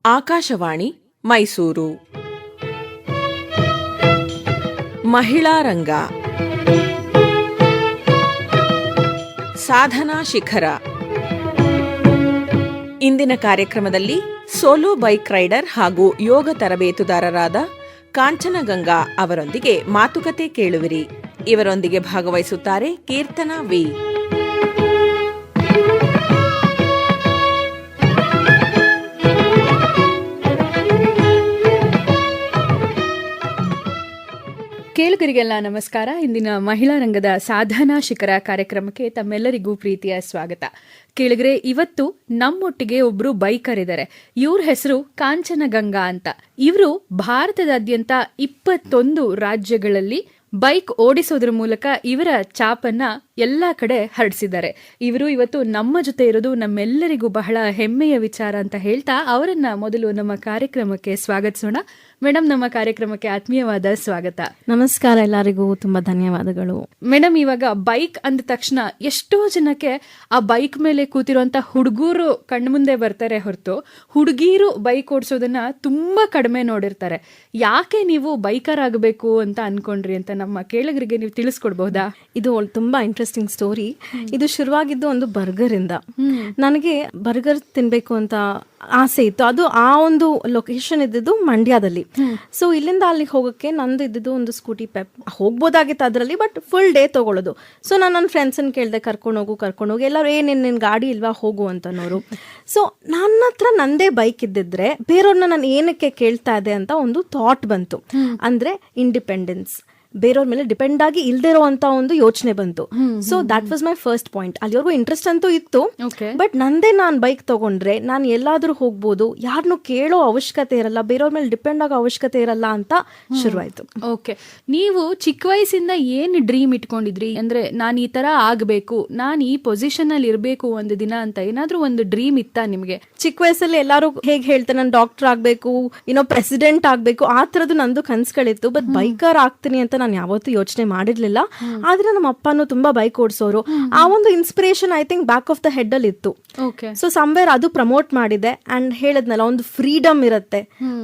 ಆಕಾಶವಾಣಿ ಮೈಸೂರು. ಮಹಿಳಾ ರಂಗ. ಸಾಧನಾ ಶಿಖರ. ಇಂದಿನ ಕಾರ್ಯಕ್ರಮದಲ್ಲಿ ಸೋಲೋ ಬೈಕ್ ರೈಡರ್ ಹಾಗೂ ಯೋಗ ತರಬೇತುದಾರರಾದ ಕಾಂಚನಗಂಗಾ ಅವರೊಂದಿಗೆ ಮಾತುಕತೆ ಕೇಳುವಿರಿ. ಇವರೊಂದಿಗೆ ಭಾಗವಹಿಸುತ್ತಾರೆ ಕೀರ್ತನಾ ವಿ. ಕೇಳುಗರಿಗೆಲ್ಲ ನಮಸ್ಕಾರ. ಇಂದಿನ ಮಹಿಳಾ ರಂಗದ ಸಾಧನಾ ಶಿಖರ ಕಾರ್ಯಕ್ರಮಕ್ಕೆ ತಮ್ಮೆಲ್ಲರಿಗೂ ಪ್ರೀತಿಯ ಸ್ವಾಗತ. ಕೇಳುಗರೆ, ಇವತ್ತು ನಮ್ಮೊಟ್ಟಿಗೆ ಒಬ್ರು ಬೈಕರ್ ಇದ್ದಾರೆ. ಇವ್ರ ಹೆಸರು ಕಾಂಚನಗಂಗಾ ಅಂತ. ಇವರು ಭಾರತದಾದ್ಯಂತ 21 ರಾಜ್ಯಗಳಲ್ಲಿ ಬೈಕ್ ಓಡಿಸೋದ್ರ ಮೂಲಕ ಇವರ ಛಾಪನ್ನ ಎಲ್ಲಾ ಕಡೆ ಹರಡಿಸಿದ್ದಾರೆ. ಇವರು ಇವತ್ತು ನಮ್ಮ ಜೊತೆ ಇರೋದು ನಮ್ಮೆಲ್ಲರಿಗೂ ಬಹಳ ಹೆಮ್ಮೆಯ ವಿಚಾರ ಅಂತ ಹೇಳ್ತಾ ಅವರನ್ನ ಮೊದಲು ನಮ್ಮ ಕಾರ್ಯಕ್ರಮಕ್ಕೆ ಸ್ವಾಗತಿಸೋಣ. ಮೇಡಮ್, ನಮ್ಮ ಕಾರ್ಯಕ್ರಮಕ್ಕೆ ಆತ್ಮೀಯವಾದ ಸ್ವಾಗತ. ನಮಸ್ಕಾರ, ಎಲ್ಲರಿಗೂ ತುಂಬಾ ಧನ್ಯವಾದಗಳು. ಮೇಡಮ್, ಇವಾಗ ಬೈಕ್ ಅಂದ ತಕ್ಷಣ ಎಷ್ಟೋ ಜನಕ್ಕೆ ಆ ಬೈಕ್ ಮೇಲೆ ಕೂತಿರುವಂತ ಹುಡುಗರು ಕಣ್ಮುಂದೆ ಬರ್ತಾರೆ ಹೊರತು ಹುಡುಗೀರು ಬೈಕ್ ಓಡಿಸೋದನ್ನ ತುಂಬಾ ಕಡಿಮೆ ನೋಡಿರ್ತಾರೆ. ಯಾಕೆ ನೀವು ಬೈಕರ್ ಆಗಬೇಕು ಅಂತ ಅನ್ಕೊಂಡ್ರಿ ಅಂತ ನಮ್ಮ ಕೇಳುಗರಿಗೆ ನೀವು ತಿಳಿಸ್ಕೊಡ್ಬಹುದಾ? ಇದು ತುಂಬಾ ಇಂಟ್ರೆಸ್ಟಿಂಗ್ ಸ್ಟೋರಿ. ಇದು ಶುರುವಾಗಿದ್ದು ಒಂದು ಬರ್ಗರ್ ಇಂದ. ನನಗೆ ಬರ್ಗರ್ ತಿನ್ಬೇಕು ಅಂತ ಆಸೆ ಇತ್ತು. ಅದು ಆ ಒಂದು ಲೊಕೇಶನ್ ಇದ್ದಿದ್ದು ಮಂಡ್ಯದಲ್ಲಿ. ಸೊ ಇಲ್ಲಿಂದ ಅಲ್ಲಿಗೆ ಹೋಗೋಕ್ಕೆ ನಂದು ಇದ್ದಿದ್ದು ಒಂದು ಸ್ಕೂಟಿ ಪೆಪ್. ಹೋಗ್ಬೋದಾಗಿತ್ತು ಅದರಲ್ಲಿ, ಬಟ್ ಫುಲ್ ಡೇ ತಗೊಳ್ಳೋದು. ಸೊ ನಾನು ನನ್ನ ಫ್ರೆಂಡ್ಸನ್ನು ಕೇಳಿದೆ, ಕರ್ಕೊಂಡೋಗಿ ಎಲ್ಲರೂ ನಿನ್ನ ಗಾಡಿ ಇಲ್ವಾ ಹೋಗು ಅಂತನೋರು. ಸೊ ನನ್ನ ಹತ್ರ ನಂದೇ ಬೈಕ್ ಇದ್ದಿದ್ರೆ ಬೇರೆಯವ್ರನ್ನ ನಾನು ಏನಕ್ಕೆ ಕೇಳ್ತಾ ಇದ್ದೆ ಅಂತ ಒಂದು ಥಾಟ್ ಬಂತು. ಅಂದ್ರೆ ಇಂಡಿಪೆಂಡೆನ್ಸ್, ಬೇರೆಯವ್ರ ಮೇಲೆ ಡಿಪೆಂಡ್ ಆಗಿ ಇಲ್ದೇ ಇರೋಂತ ಒಂದು ಯೋಚನೆ ಬಂತು. So that was my first point. ಅಲ್ಲಿವರೆಗೂ ಇಂಟ್ರೆಸ್ಟ್ ಅಂತೂ ಇತ್ತು, ಬಟ್ ನಂದೇ ನಾನು ಬೈಕ್ ತಗೊಂಡ್ರೆ ನಾನು ಎಲ್ಲಾದ್ರೂ ಹೋಗ್ಬೋದು, ಯಾರನ್ನು ಕೇಳೋ ಅವಶ್ಯಕತೆ ಇರಲ್ಲ, ಬೇರೆಯವ್ರ ಮೇಲೆ ಡಿಪೆಂಡ್ ಆಗೋ ಅವಶ್ಯಕತೆ ಇರಲ್ಲ ಅಂತ ಶುರುವಾಯ್ತು. ಓಕೆ, ನೀವು ಚಿಕ್ಕ ವಯಸ್ಸಿಂದ ಏನ್ ಡ್ರೀಮ್ ಇಟ್ಕೊಂಡಿದ್ರಿ? ಅಂದ್ರೆ ನಾನು ಈ ತರ ಆಗ್ಬೇಕು, ನಾನು ಈ ಪೊಸಿಷನ್ ಅಲ್ಲಿ ಇರ್ಬೇಕು ಒಂದು ದಿನ ಅಂತ ಏನಾದ್ರೂ ಒಂದು ಡ್ರೀಮ್ ಇತ್ತಾ ನಿಮ್ಗೆ? ಚಿಕ್ಕ ವಯಸ್ಸಲ್ಲಿ ಎಲ್ಲಾರು ಹೇಗೆ ಹೇಳ್ತಾರೆ, ನಾನು ಡಾಕ್ಟರ್ ಆಗ್ಬೇಕು, ಪ್ರೆಸಿಡೆಂಟ್ ಆಗ್ಬೇಕು, ಆ ತರದ್ದು ನಂದು ಕನ್ಸುಗಳಿತ್ತು. ಬಟ್ ಬೈಕರ್ ಆಗ್ತೀನಿ ಅಂತ ನಾನು ಯಾವತ್ತೂ ಯೋಚನೆ ಮಾಡಿರ್ಲಿಲ್ಲ. ಆದ್ರೆ ನಮ್ಮ ಅಪ್ಪನು ತುಂಬಾ ಬೈಕ್ ಓಡಿಸೋರು. ಆ ಒಂದು inspiration I think back of the head ಅಲ್ಲಿ ಇತ್ತು. ಸೊ ಸಮ್ವೇರ್ ಅದು ಪ್ರಮೋಟ್ ಮಾಡಿದೆ. ಅಂಡ್ ಹೇಳದ್ನಲ್ಲ, ಒಂದು ಫ್ರೀಡಮ್ ಇರುತ್ತೆ,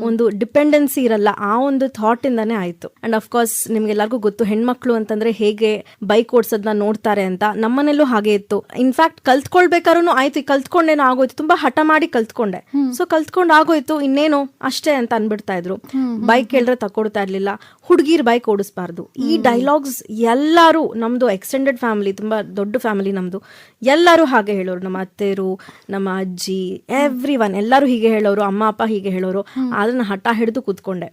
ಒಂದು ಡಿಪೆಂಡೆನ್ಸಿ ಇರಲ್ಲ, ಆ ಒಂದು ಥಾಟ್ ಇಂದಾನೆ ಆಯ್ತು. ಅಂಡ್ ಅಫ್ ಕೋರ್ಸ್ ನಿಮ್ಗೆಲ್ಲರಿಗೂ ಗೊತ್ತು, ಹೆಣ್ಮಕ್ಳು ಅಂತಂದ್ರೆ ಹೇಗೆ ಬೈಕ್ ಓಡಿಸೋದನ್ನ ನೋಡ್ತಾರೆ ಅಂತ. ನಮ್ಮನೆಲ್ಲೂ ಹಾಗೆ ಇತ್ತು. ಇನ್ಫ್ಯಾಕ್ಟ್ ಕಲ್ತ್ಕೊಳ್ಬೇಕಾದ್ರೂ ಆಯ್ತು, ಕಲ್ತ್ಕೊಂಡೇನೋ ಆಗೋಯ್ತು, ತುಂಬಾ ಹಠ ಮಾಡಿ ಕಲ್ತ್ಕೊಂಡೆ. ಸೊ ಕಲ್ತ್ಕೊಂಡ್ ಆಗೋಯ್ತು, ಇನ್ನೇನು ಅಷ್ಟೇ ಅಂತ ಅನ್ಬಿಡ್ತಾ ಇದ್ರು. ಬೈಕ್ ಹೇಳಿದ್ರೆ ತಕೊಡ್ತಾ ಇರ್ಲಿಲ್ಲ. ಹುಡುಗಿರ್ ಬೈಕ್ ಓಡಿಸ್ಬಾರ್ದು, ಈ ಡೈಲಾಗ್ಸ್ ಎಲ್ಲರೂ, ನಮ್ದು ಎಕ್ಸ್ಟೆಂಡೆಡ್ ಫ್ಯಾಮಿಲಿ, ತುಂಬಾ ದೊಡ್ಡ ಫ್ಯಾಮಿಲಿ ನಮ್ದು, ಎಲ್ಲರೂ ಹಾಗೆ ಹೇಳೋರು. ನಮ್ಮ ಅತ್ತೆರು, ನಮ್ಮ ಅಜ್ಜಿ, ಎವ್ರಿವನ್ ಎಲ್ಲರೂ ಹೀಗೆ ಹೇಳೋರು, ಅಮ್ಮ ಅಪ್ಪ ಹೀಗೆ ಹೇಳೋರು. ಅದನ್ನ ಹಠ ಹಿಡಿದು ಕೂತ್ಕೊಂಡೆ.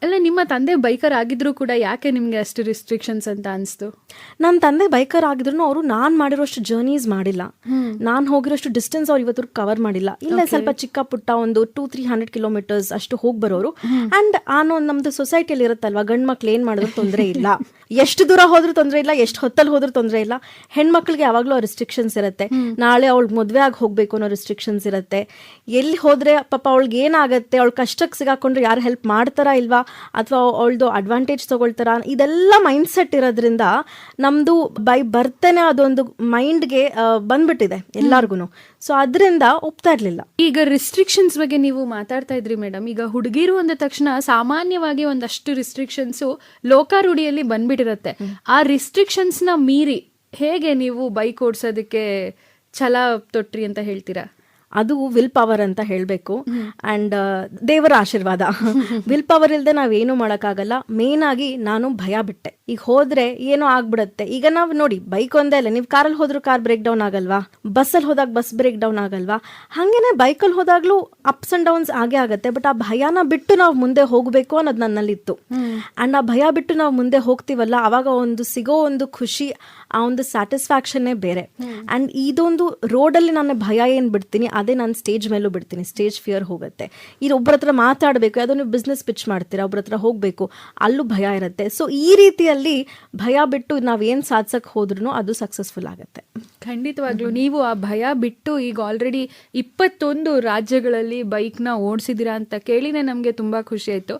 ಅಲ್ಲ, ನಿಮ್ಮ ತಂದೆ ಬೈಕರ್ ಆಗಿದ್ರು ಕೂಡ ಯಾಕೆ ನಿಮ್ಗೆ ಅಷ್ಟು ರಿಸ್ಟ್ರಿಕ್ಷನ್ಸ್ ಅಂತ ಅನ್ಸ್ತು? ನನ್ನ ತಂದೆ ಬೈಕರ್ ಆಗಿದ್ರು ಅವರು ನಾನ್ ಮಾಡಿರೋಷ್ಟು ಜರ್ನೀಸ್ ಮಾಡಿಲ್ಲ, ನಾನ್ ಹೋಗಿರೋಷ್ಟು ಡಿಸ್ಟೆನ್ಸ್ ಅವ್ರು ಇವತ್ತು ಕವರ್ ಮಾಡಿಲ್ಲ. ಇಲ್ಲ, ಸ್ವಲ್ಪ ಚಿಕ್ಕ ಪುಟ್ಟ ಒಂದು 200-300 ಕಿಲೋಮೀಟರ್ಸ್ ಅಷ್ಟು ಹೋಗಿ ಬರೋರು. ಅಂಡ್ ನಮ್ದು ಸೊಸೈಟಿಯಲ್ಲಿ ಇರುತ್ತಲ್ವಾ, ಗಂಡ್ ಮಕ್ಳು ಏನ್ ಮಾಡಿದ್ರು ತೊಂದರೆ ಇಲ್ಲ, ಎಷ್ಟು ದೂರ ಹೋದ್ರೂ ತೊಂದರೆ ಇಲ್ಲ, ಎಷ್ಟು ಹೊತ್ತಲ್ಲಿ ಹೋದ್ರೂ ತೊಂದರೆ ಇಲ್ಲ. ಹೆಣ್ಮಕ್ಳಿಗೆ ಯಾವಾಗ್ಲೂ ರಿಸ್ಟ್ರಿಕ್ಷನ್ಸ್ ಇರುತ್ತೆ. ನಾಳೆ ಅವಳು ಮದ್ವೆ ಆಗಿ ಹೋಗ್ಬೇಕು ಅನ್ನೋ ರಿಸ್ಟ್ರಿಕ್ಷನ್ಸ್ ಇರುತ್ತೆ. ಎಲ್ಲಿ ಹೋದ್ರೆ ಪಾಪ ಅವಳಿಗೆ ಏನಾಗತ್ತೆ, ಅವಳು ಕಷ್ಟಕ್ಕೆ ಸಿಗಾಕೊಂಡ್ರೆ ಯಾರು ಹೆಲ್ಪ್ ಮಾಡ್ತಾರಾ ಇಲ್ವಾ, ಅಥವಾ ಅವಳದು ಅಡ್ವಾಂಟೇಜ್ ತಗೊಳ್ತಾರ, ಇದೆಲ್ಲ ಮೈಂಡ್ ಸೆಟ್ ಇರೋದ್ರಿಂದ ನಮ್ದು ಬರ್ತೇನೆ ಅದೊಂದು ಮೈಂಡ್ಗೆ ಬಂದ್ಬಿಟ್ಟಿದೆ ಎಲ್ಲಾರ್ಗು. ಸೊ ಅದರಿಂದ ಒಪ್ತಾ ಇರ್ಲಿಲ್ಲ. ಈಗ ರಿಸ್ಟ್ರಿಕ್ಷನ್ಸ್ ಬಗ್ಗೆ ನೀವು ಮಾತಾಡ್ತಾ ಇದ್ರಿ ಮೇಡಮ್. ಈಗ ಹುಡುಗಿರು ಅಂದ ತಕ್ಷಣ ಸಾಮಾನ್ಯವಾಗಿ ಒಂದಷ್ಟು ರಿಸ್ಟ್ರಿಕ್ಷನ್ಸ್ ಲೋಕಾರೂಢಿಯಲ್ಲಿ ಬಂದ್ಬಿಟ್ಟಿರತ್ತೆ. ಆ ರಿಸ್ಟ್ರಿಕ್ಷನ್ಸ್ ನ ಮೀರಿ ಹೇಗೆ ನೀವು ಬೈಕ್ ಓಡಿಸೋದಕ್ಕೆ ಛಲ ತೊಟ್ರಿ ಅಂತ ಹೇಳ್ತೀರಾ? ಅದು ವಿಲ್ ಪವರ್ ಅಂತ ಹೇಳ್ಬೇಕು. ಅಂಡ್ ದೇವರ ಆಶೀರ್ವಾದ. ವಿಲ್ ಪವರ್ ಇಲ್ದೆ ನಾವೇನು ಮಾಡೋಕ್ಕಾಗಲ್ಲ. ಮೇನ್ ಆಗಿ ನಾನು ಭಯ ಬಿಟ್ಟೆ. ಈಗ ಹೋದ್ರೆ ಏನೋ ಆಗ್ಬಿಡತ್ತೆ. ಈಗ ನಾವು ನೋಡಿ, ಬೈಕ್ ಒಂದೇ ಅಲ್ಲ, ನೀವು ಕಾರಲ್ಲಿ ಹೋದ್ರೂ ಕಾರ್ ಬ್ರೇಕ್ ಡೌನ್ ಆಗಲ್ವಾ, ಬಸ್ಸಲ್ಲಿ ಹೋದಾಗ ಬಸ್ ಬ್ರೇಕ್ ಡೌನ್ ಆಗಲ್ವಾ, ಹಂಗೇನೆ ಬೈಕಲ್ಲಿ ಹೋದಾಗ್ಲೂ ಅಪ್ಸ್ ಅಂಡ್ ಡೌನ್ಸ್ ಆಗೇ ಆಗತ್ತೆ. ಬಟ್ ಆ ಭಯನ ಬಿಟ್ಟು ನಾವು ಮುಂದೆ ಹೋಗ್ಬೇಕು ಅನ್ನೋದು ನನ್ನಲ್ಲಿತ್ತು. ಅಂಡ್ ಆ ಭಯ ಬಿಟ್ಟು ನಾವು ಮುಂದೆ ಹೋಗ್ತೀವಲ್ಲ, ಅವಾಗ ಒಂದು ಸಿಗೋ ಒಂದು ಖುಷಿ, ಆ ಒಂದು ಸ್ಯಾಟಿಸ್ಫ್ಯಾಕ್ಷನ್ನೇ ಬೇರೆ. ಅಂಡ್ ಇದೊಂದು ರೋಡಲ್ಲಿ ನಾನು ಭಯ ಏನ್ ಬಿಡ್ತೀನಿ, ಅದೇ ನಾನು ಸ್ಟೇಜ್ ಮೇಲೂ ಬಿಡ್ತೀನಿ. ಸ್ಟೇಜ್ ಫಿಯರ್ ಹೋಗುತ್ತೆ. ಇದು ಒಬ್ಬರ ಹತ್ರ ಮಾತಾಡಬೇಕು, ಯಾವುದೋ ನೀವು ಬಿಸ್ನೆಸ್ ಪಿಚ್ ಮಾಡ್ತೀರಾ, ಒಬ್ಬರ ಹತ್ರ ಹೋಗ್ಬೇಕು, ಅಲ್ಲೂ ಭಯ ಇರುತ್ತೆ. ಸೊ ಈ ರೀತಿಯಲ್ಲಿ ಭಯ ಬಿಟ್ಟು ನಾವೇನ್ ಸಾಧಿಸಕ್ ಹೋದ್ರೂ ಅದು ಸಕ್ಸಸ್ಫುಲ್ ಆಗುತ್ತೆ. ಖಂಡಿತವಾಗ್ಲೂ ನೀವು ಆ ಭಯ ಬಿಟ್ಟು ಈಗ ಆಲ್ರೆಡಿ 21 ರಾಜ್ಯಗಳಲ್ಲಿ ಬೈಕ್ನ ಓಡಿಸಿದಿರಾ ಅಂತ ಕೇಳಿನೇ ನಮಗೆ ತುಂಬಾ ಖುಷಿ ಆಯ್ತು.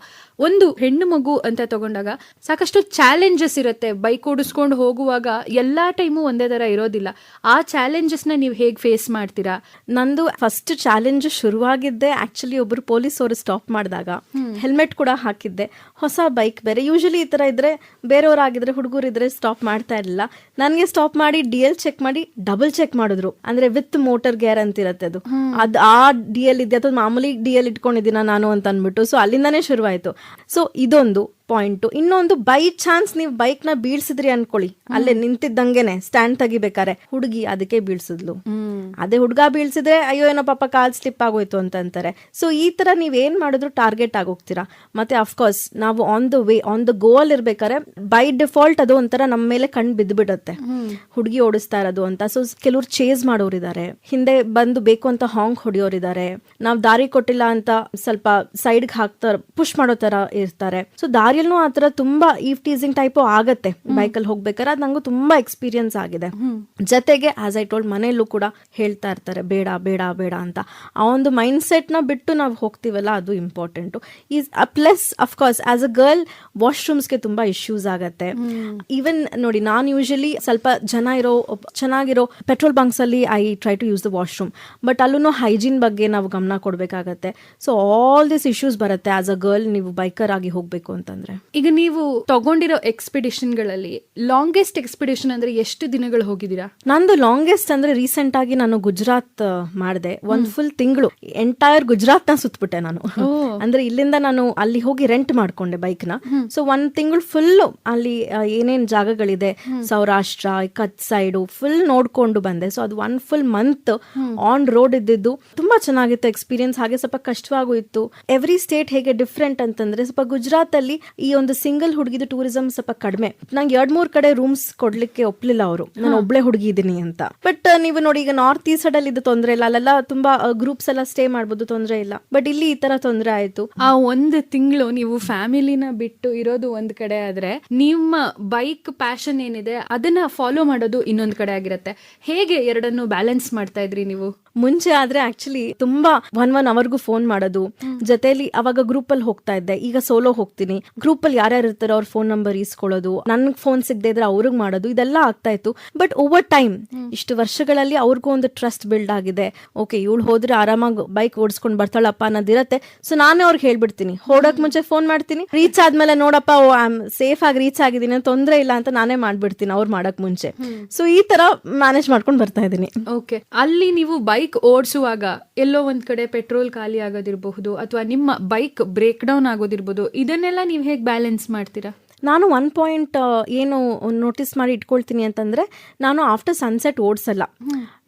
ಒಂದು ಹೆಣ್ಣು ಮಗು ಅಂತ ತಗೊಂಡಾಗ ಸಾಕಷ್ಟು ಚಾಲೆಂಜಸ್ ಇರುತ್ತೆ. ಬೈಕ್ ಓಡಿಸ್ಕೊಂಡು ಹೋಗುವಾಗ ಎಲ್ಲಾ ಟೈಮು ಒಂದೇ ತರ ಇರೋದಿಲ್ಲ. ಆ ಚಾಲೆಂಜಸ್ನ ನೀವು ಹೇಗೆ ಫೇಸ್ ಮಾಡ್ತೀರಾ? ನಂದು ಫಸ್ಟ್ ಚಾಲೆಂಜ್ ಶುರುವಾಗಿದ್ದೆ ಆಕ್ಚುಲಿ ಒಬ್ರು ಪೊಲೀಸ್ ಅವರು ಸ್ಟಾಪ್ ಮಾಡಿದಾಗ ಹೆಲ್ಮೆಟ್ ಕೂಡ ಹಾಕಿದ್ದೆ. ಹೊಸ ಬೈಕ್ ಬೇರೆ, ಯೂಶಲಿ ಈ ತರ ಇದ್ರೆ ಬೇರೆಯವರಾಗಿದ್ರೆ ಹುಡುಗರಿದ್ರೆ ಸ್ಟಾಪ್ ಮಾಡ್ತಾ ಇರಲಿಲ್ಲ. ನನಗೆ ಸ್ಟಾಪ್ ಮಾಡಿ DL ಚೆಕ್ ಮಾಡಿ ಡಬಲ್ ಚೆಕ್ ಮಾಡಿದ್ರು. ಅಂದ್ರೆ ವಿತ್ ಮೋಟರ್ ಗೇರ್ ಅಂತ ಇರತ್ತೆ ಅದು ಆ DL ಇದೆ ಅಥವಾ ಮಾಮೂಲಿ DL ಇಟ್ಕೊಂಡಿದ್ದೀನ ನಾನು ಅಂತ ಅನ್ಬಿಟ್ಟು. ಸೊ ಅಲ್ಲಿಂದಾನೇ ಶುರುವಾಯ್ತು. ಸೊ ಇದೊಂದು ಪಾಯಿಂಟ್. ಇನ್ನೊಂದು, ಬೈ ಚಾನ್ಸ್ ನೀವು ಬೈಕ್ ನ ಬೀಳ್ಸಿದ್ರಿ ಅನ್ಕೊಳ್ಳಿ, ಅಲ್ಲೇ ನಿಂತಿದ್ದಂಗೆನೆ ಸ್ಟ್ಯಾಂಡ್ ತೆಗಿಬೇಕಾರೆ ಹುಡುಗಿ ಅದಕ್ಕೆ ಬೀಳ್ಸಿದ್ಲು. ಅದೇ ಹುಡುಗ ಬೀಳ್ಸಿದ್ರೆ ಅಯ್ಯೋ ಏನೋ ಪಾಪ ಕಾಲ್ ಸ್ಲಿಪ್ ಆಗೋಯ್ತು ಅಂತ ಅಂತಾರೆ. ಸೊ ಈ ತರ ನೀವ್ ಏನ್ ಮಾಡಿದ್ರು ಟಾರ್ಗೆಟ್ ಆಗೋಗ್ತೀರಾ. ಮತ್ತೆ ಅಫ್ಕೋರ್ಸ್ ನಾವು on the way on the goal ಇರ್ಬೇಕಾರೆ ಬೈ ಡಿಫಾಲ್ಟ್ ಅದು ಒಂಥರ ನಮ್ಮ ಮೇಲೆ ಕಣ್ ಬಿದ್ದುಬಿಡುತ್ತೆ, ಹುಡುಗಿ ಓಡಿಸ್ತಾ ಇರೋದು ಅಂತ. ಸೊ ಕೆಲವ್ರು ಚೇಸ್ ಮಾಡೋರಿದ್ದಾರೆ, ಹಿಂದೆ ಬಂದು ಬೇಕು ಅಂತ ಹಾಂಗ್ ಹೊಡಿಯೋರಿದ್ದಾರೆ, ನಾವ್ ದಾರಿ ಕೊಟ್ಟಿಲ್ಲ ಅಂತ ಸ್ವಲ್ಪ ಸೈಡ್ಗೆ ಹಾಕ್ತಾರ ಪುಷ್ ಮಾಡೋ ತರ ಇರ್ತಾರೆ. ಸೊ ದಾರಿಯಲ್ಲೂ ಆತರ ತುಂಬಾ ಈವ್ ಟೀಸಿಂಗ್ ಟೈಪು ಆಗತ್ತೆ ಬೈಕಲ್ಲಿ ಹೋಗ್ಬೇಕಾದ್ರೆ. ಅದ್ ನಂಗೂ ತುಂಬಾ ಎಕ್ಸ್ಪೀರಿಯನ್ಸ್ ಆಗಿದೆ. ಜೊತೆಗೆ ಆಸ್ ಐ ಟೋಲ್ಡ್ ಮನೆಯಲ್ಲೂ ಕೂಡ ಹೇಳ್ತಾ ಇರ್ತಾರೆ ಬೇಡ ಬೇಡ ಬೇಡ ಅಂತ. ಆ ಒಂದು ಮೈಂಡ್ ಸೆಟ್ ನ ಬಿಟ್ಟು ನಾವು ಹೋಗ್ತೀವಲ್ಲ, ಅದು important. Plus of course as a girl ವಾಶ್ರೂಮ್ಸ್ಗೆ ತುಂಬಾ ಇಶ್ಯೂಸ್ ಆಗತ್ತೆ. ಈವನ್ ನೋಡಿ, ನಾನು ಯೂಶಲಿ ಸ್ವಲ್ಪ ಚೆನ್ನಾಗಿರೋ ಪೆಟ್ರೋಲ್ ಬಂಕ್ಸ್ ಅಲ್ಲಿ I try to use the washroom, but ಅಲ್ಲೂ ಹೈಜೀನ್ ಬಗ್ಗೆ ನಾವು ಗಮನ ಕೊಡ್ಬೇಕಾಗತ್ತೆ. ಸೊ ಆಲ್ ದಿಸ್ ಇಶ್ಯೂಸ್ ಬರುತ್ತೆ ಆಸ್ ಅ ಗರ್ಲ್ ನೀವು ಬೈಕರ್ ಆಗಿ ಹೋಗ್ಬೇಕು ಅಂತಂದ್ರೆ. ಈಗ ನೀವು ತಗೊಂಡಿರೋ ಎಕ್ಸ್ಪಿಡಿಷನ್ ಗಳಲ್ಲಿ ಲಾಂಗೆಸ್ಟ್ ಎಕ್ಸ್ಪಿಡಿಷನ್ ಅಂದ್ರೆ ಎಷ್ಟು ದಿನಗಳು ಹೋಗಿದ್ದೀರಾ? ನಂದು ಲಾಂಗೆಸ್ಟ್ ಅಂದ್ರೆ ರೀಸೆಂಟ್ ಆಗಿ ನಾನು ಗುಜರಾತ್ ಮಾಡಿದೆ. ಒಂದ್ ಫುಲ್ ತಿಂಗಳು ಎಂಟೈರ್ ಗುಜರಾತ್ ನ ಸುತ್ತಬಿಟ್ಟೆ ನಾನು. ಅಂದ್ರೆ ಇಲ್ಲಿಂದ ನಾನು ಅಲ್ಲಿ ಹೋಗಿ ರೆಂಟ್ ಮಾಡ್ಕೊಂಡೆ ಬೈಕ್ ನ. ಸೊ ಒಂದ್ ತಿಂಗಳು ಫುಲ್ ಅಲ್ಲಿ ಏನೇನ್ ಜಾಗಗಳಿದೆ ಸೌರಾಷ್ಟ್ರ ಕಚ್ ಸೈಡು ಫುಲ್ ನೋಡ್ಕೊಂಡು ಬಂದೆ. ಸೊ ಅದು one full month on road ಇದ್ದಿದ್ದು ತುಂಬಾ ಚೆನ್ನಾಗಿತ್ತು ಎಕ್ಸ್ಪೀರಿಯನ್ಸ್. ಹಾಗೆ ಸ್ವಲ್ಪ ಕಷ್ಟವಾಗೂ ಇತ್ತು. ಎವ್ರಿ ಸ್ಟೇಟ್ ಹೇಗೆ ಡಿಫ್ರೆಂಟ್ ಅಂತಂದ್ರೆ, ಸ್ವಲ್ಪ ಗುಜರಾತ್ ಅಲ್ಲಿ ಈ ಒಂದು ಸಿಂಗಲ್ ಹುಡುಗಿದು ಟೂರಿಸಂ ಸ್ವಲ್ಪ ಕಡಿಮೆ. ನಂಗೆ 2-3 ಕಡೆ ರೂಮ್ಸ್ ಕೊಡ್ಲಿಕ್ಕೆ ಒಪ್ಲಿಲ್ಲ ಅವರು, ನಾನು ಒಬ್ಳೆ ಹುಡುಗಿ ಇದೀನಿ ಅಂತ. ಬಟ್ ನೀವು ನೋಡಿ, ಈಗ ನಾರ್ತ್ ಈಸ್ಟ್ ಸೈಡ್ ಅಲ್ಲಿ ಇದು ತೊಂದ್ರೆ ಇಲ್ಲ, ಅಲ್ಲೆಲ್ಲ ತುಂಬಾ ಗ್ರೂಪ್ಸ್ ಎಲ್ಲ ಸ್ಟೇ ಮಾಡ್ಬೋದು, ತೊಂದ್ರೆ ಇಲ್ಲ. ಬಟ್ ಇಲ್ಲಿ ಈ ತರ ತೊಂದ್ರೆ ಆಯ್ತು. ಆ ಒಂದು ತಿಂಗಳು ನೀವು ಫ್ಯಾಮಿಲಿನ ಬಿಟ್ಟು ಇರೋದು ಒಂದ್ ಕಡೆ ಆದ್ರೆ, ನಿಮ್ಮ ಬೈಕ್ ಪ್ಯಾಷನ್ ಏನಿದೆ ಅದನ್ನ ಫಾಲೋ ಮಾಡೋದು ಇನ್ನೊಂದ್ ಕಡೆ ಆಗಿರತ್ತೆ. ಹೇಗೆ ಎರಡನ್ನು ಬ್ಯಾಲೆನ್ಸ್ ಮಾಡ್ತಾ ಇದ್ರಿ ನೀವು? ಮುಂಚೆ ಆದ್ರೆ ಆಕ್ಚುಲಿ ತುಂಬಾ 1 ಅವರ್ಗೂ ಫೋನ್ ಮಾಡೋದು, ಜೊತೆಲಿ ಅವಾಗ ಗ್ರೂಪ್ ಅಲ್ಲಿ ಹೋಗ್ತಾ ಇದ್ದೆ. ಈಗ ಸೋಲೋ ಹೋಗ್ತೀನಿ. ಗ್ರೂಪ್ ಅಲ್ಲಿ ಯಾರ್ಯಾರು ಇರ್ತಾರೋ ಅವ್ರ ಫೋನ್ ನಂಬರ್ ಇಸ್ಕೊಳ್ಳೋದು, ನನ್ಗೆ ಫೋನ್ ಸಿಗದೆ ಇದ್ರೆ ಅವ್ರಿಗೆ ಮಾಡೋದು, ಇದೆಲ್ಲ ಆಗ್ತಾ ಇತ್ತು. ಬಟ್ ಓವರ್ ಟೈಮ್ ಇಷ್ಟು ವರ್ಷಗಳಲ್ಲಿ ಅವ್ರಿಗೂ ಒಂದು ಟ್ರಸ್ಟ್ ಬಿಲ್ಡ್ ಆಗಿದೆ. ಓಕೆ, ಇವಳು ಹೋದ್ರೆ ಆರಾಮಾಗಿ ಬೈಕ್ ಓಡಿಸ್ಕೊಂಡು ಬರ್ತಾಳಪ್ಪ ಅನ್ನೋದಿರತ್ತೆ. ಸೊ ನಾನೇ ಅವ್ರಿಗೆ ಹೇಳ್ಬಿಡ್ತೀನಿ, ಹೊಡಕ್ ಮುಂಚೆ ಫೋನ್ ಮಾಡ್ತೀನಿ, ರೀಚ್ ಆದ್ಮೇಲೆ ನೋಡಪ್ಪ ಸೇಫ್ ಆಗಿ ರೀಚ್ ಆಗಿದ್ದೀನಿ, ತೊಂದ್ರೆ ಇಲ್ಲ ಅಂತ ನಾನೇ ಮಾಡ್ಬಿಡ್ತೀನಿ ಅವ್ರು ಮಾಡಕ್ ಮುಂಚೆ. ಸೊ ಈ ತರ ಮ್ಯಾನೇಜ್ ಮಾಡ್ಕೊಂಡು ಬರ್ತಾ ಇದ್ದೀನಿ. ಓಕೆ, ಅಲ್ಲಿ ನೀವು ಬೈಕ್ ಓಡಿಸುವಾಗ ಎಲ್ಲೋ ಒಂದ್ ಕಡೆ ಪೆಟ್ರೋಲ್ ಖಾಲಿ ಆಗೋದಿರಬಹುದು ಅಥವಾ ನಿಮ್ಮ ಬೈಕ್ ಬ್ರೇಕ್ ಡೌನ್ ಆಗೋದಿರ್ಬೋದು, ಇದನ್ನೆಲ್ಲ ನೀವು ಹೇಗೆ ಬ್ಯಾಲೆನ್ಸ್ ಮಾಡ್ತೀರಾ? ನಾನು 1 ಪಾಯಿಂಟ್ ಏನು ನೋಟಿಸ್ ಮಾಡಿ ಇಟ್ಕೊಳ್ತೀನಿ ಅಂತಂದ್ರೆ, ನಾನು ಆಫ್ಟರ್ ಸನ್ಸೆಟ್ ಓಡಿಸಲ್ಲ.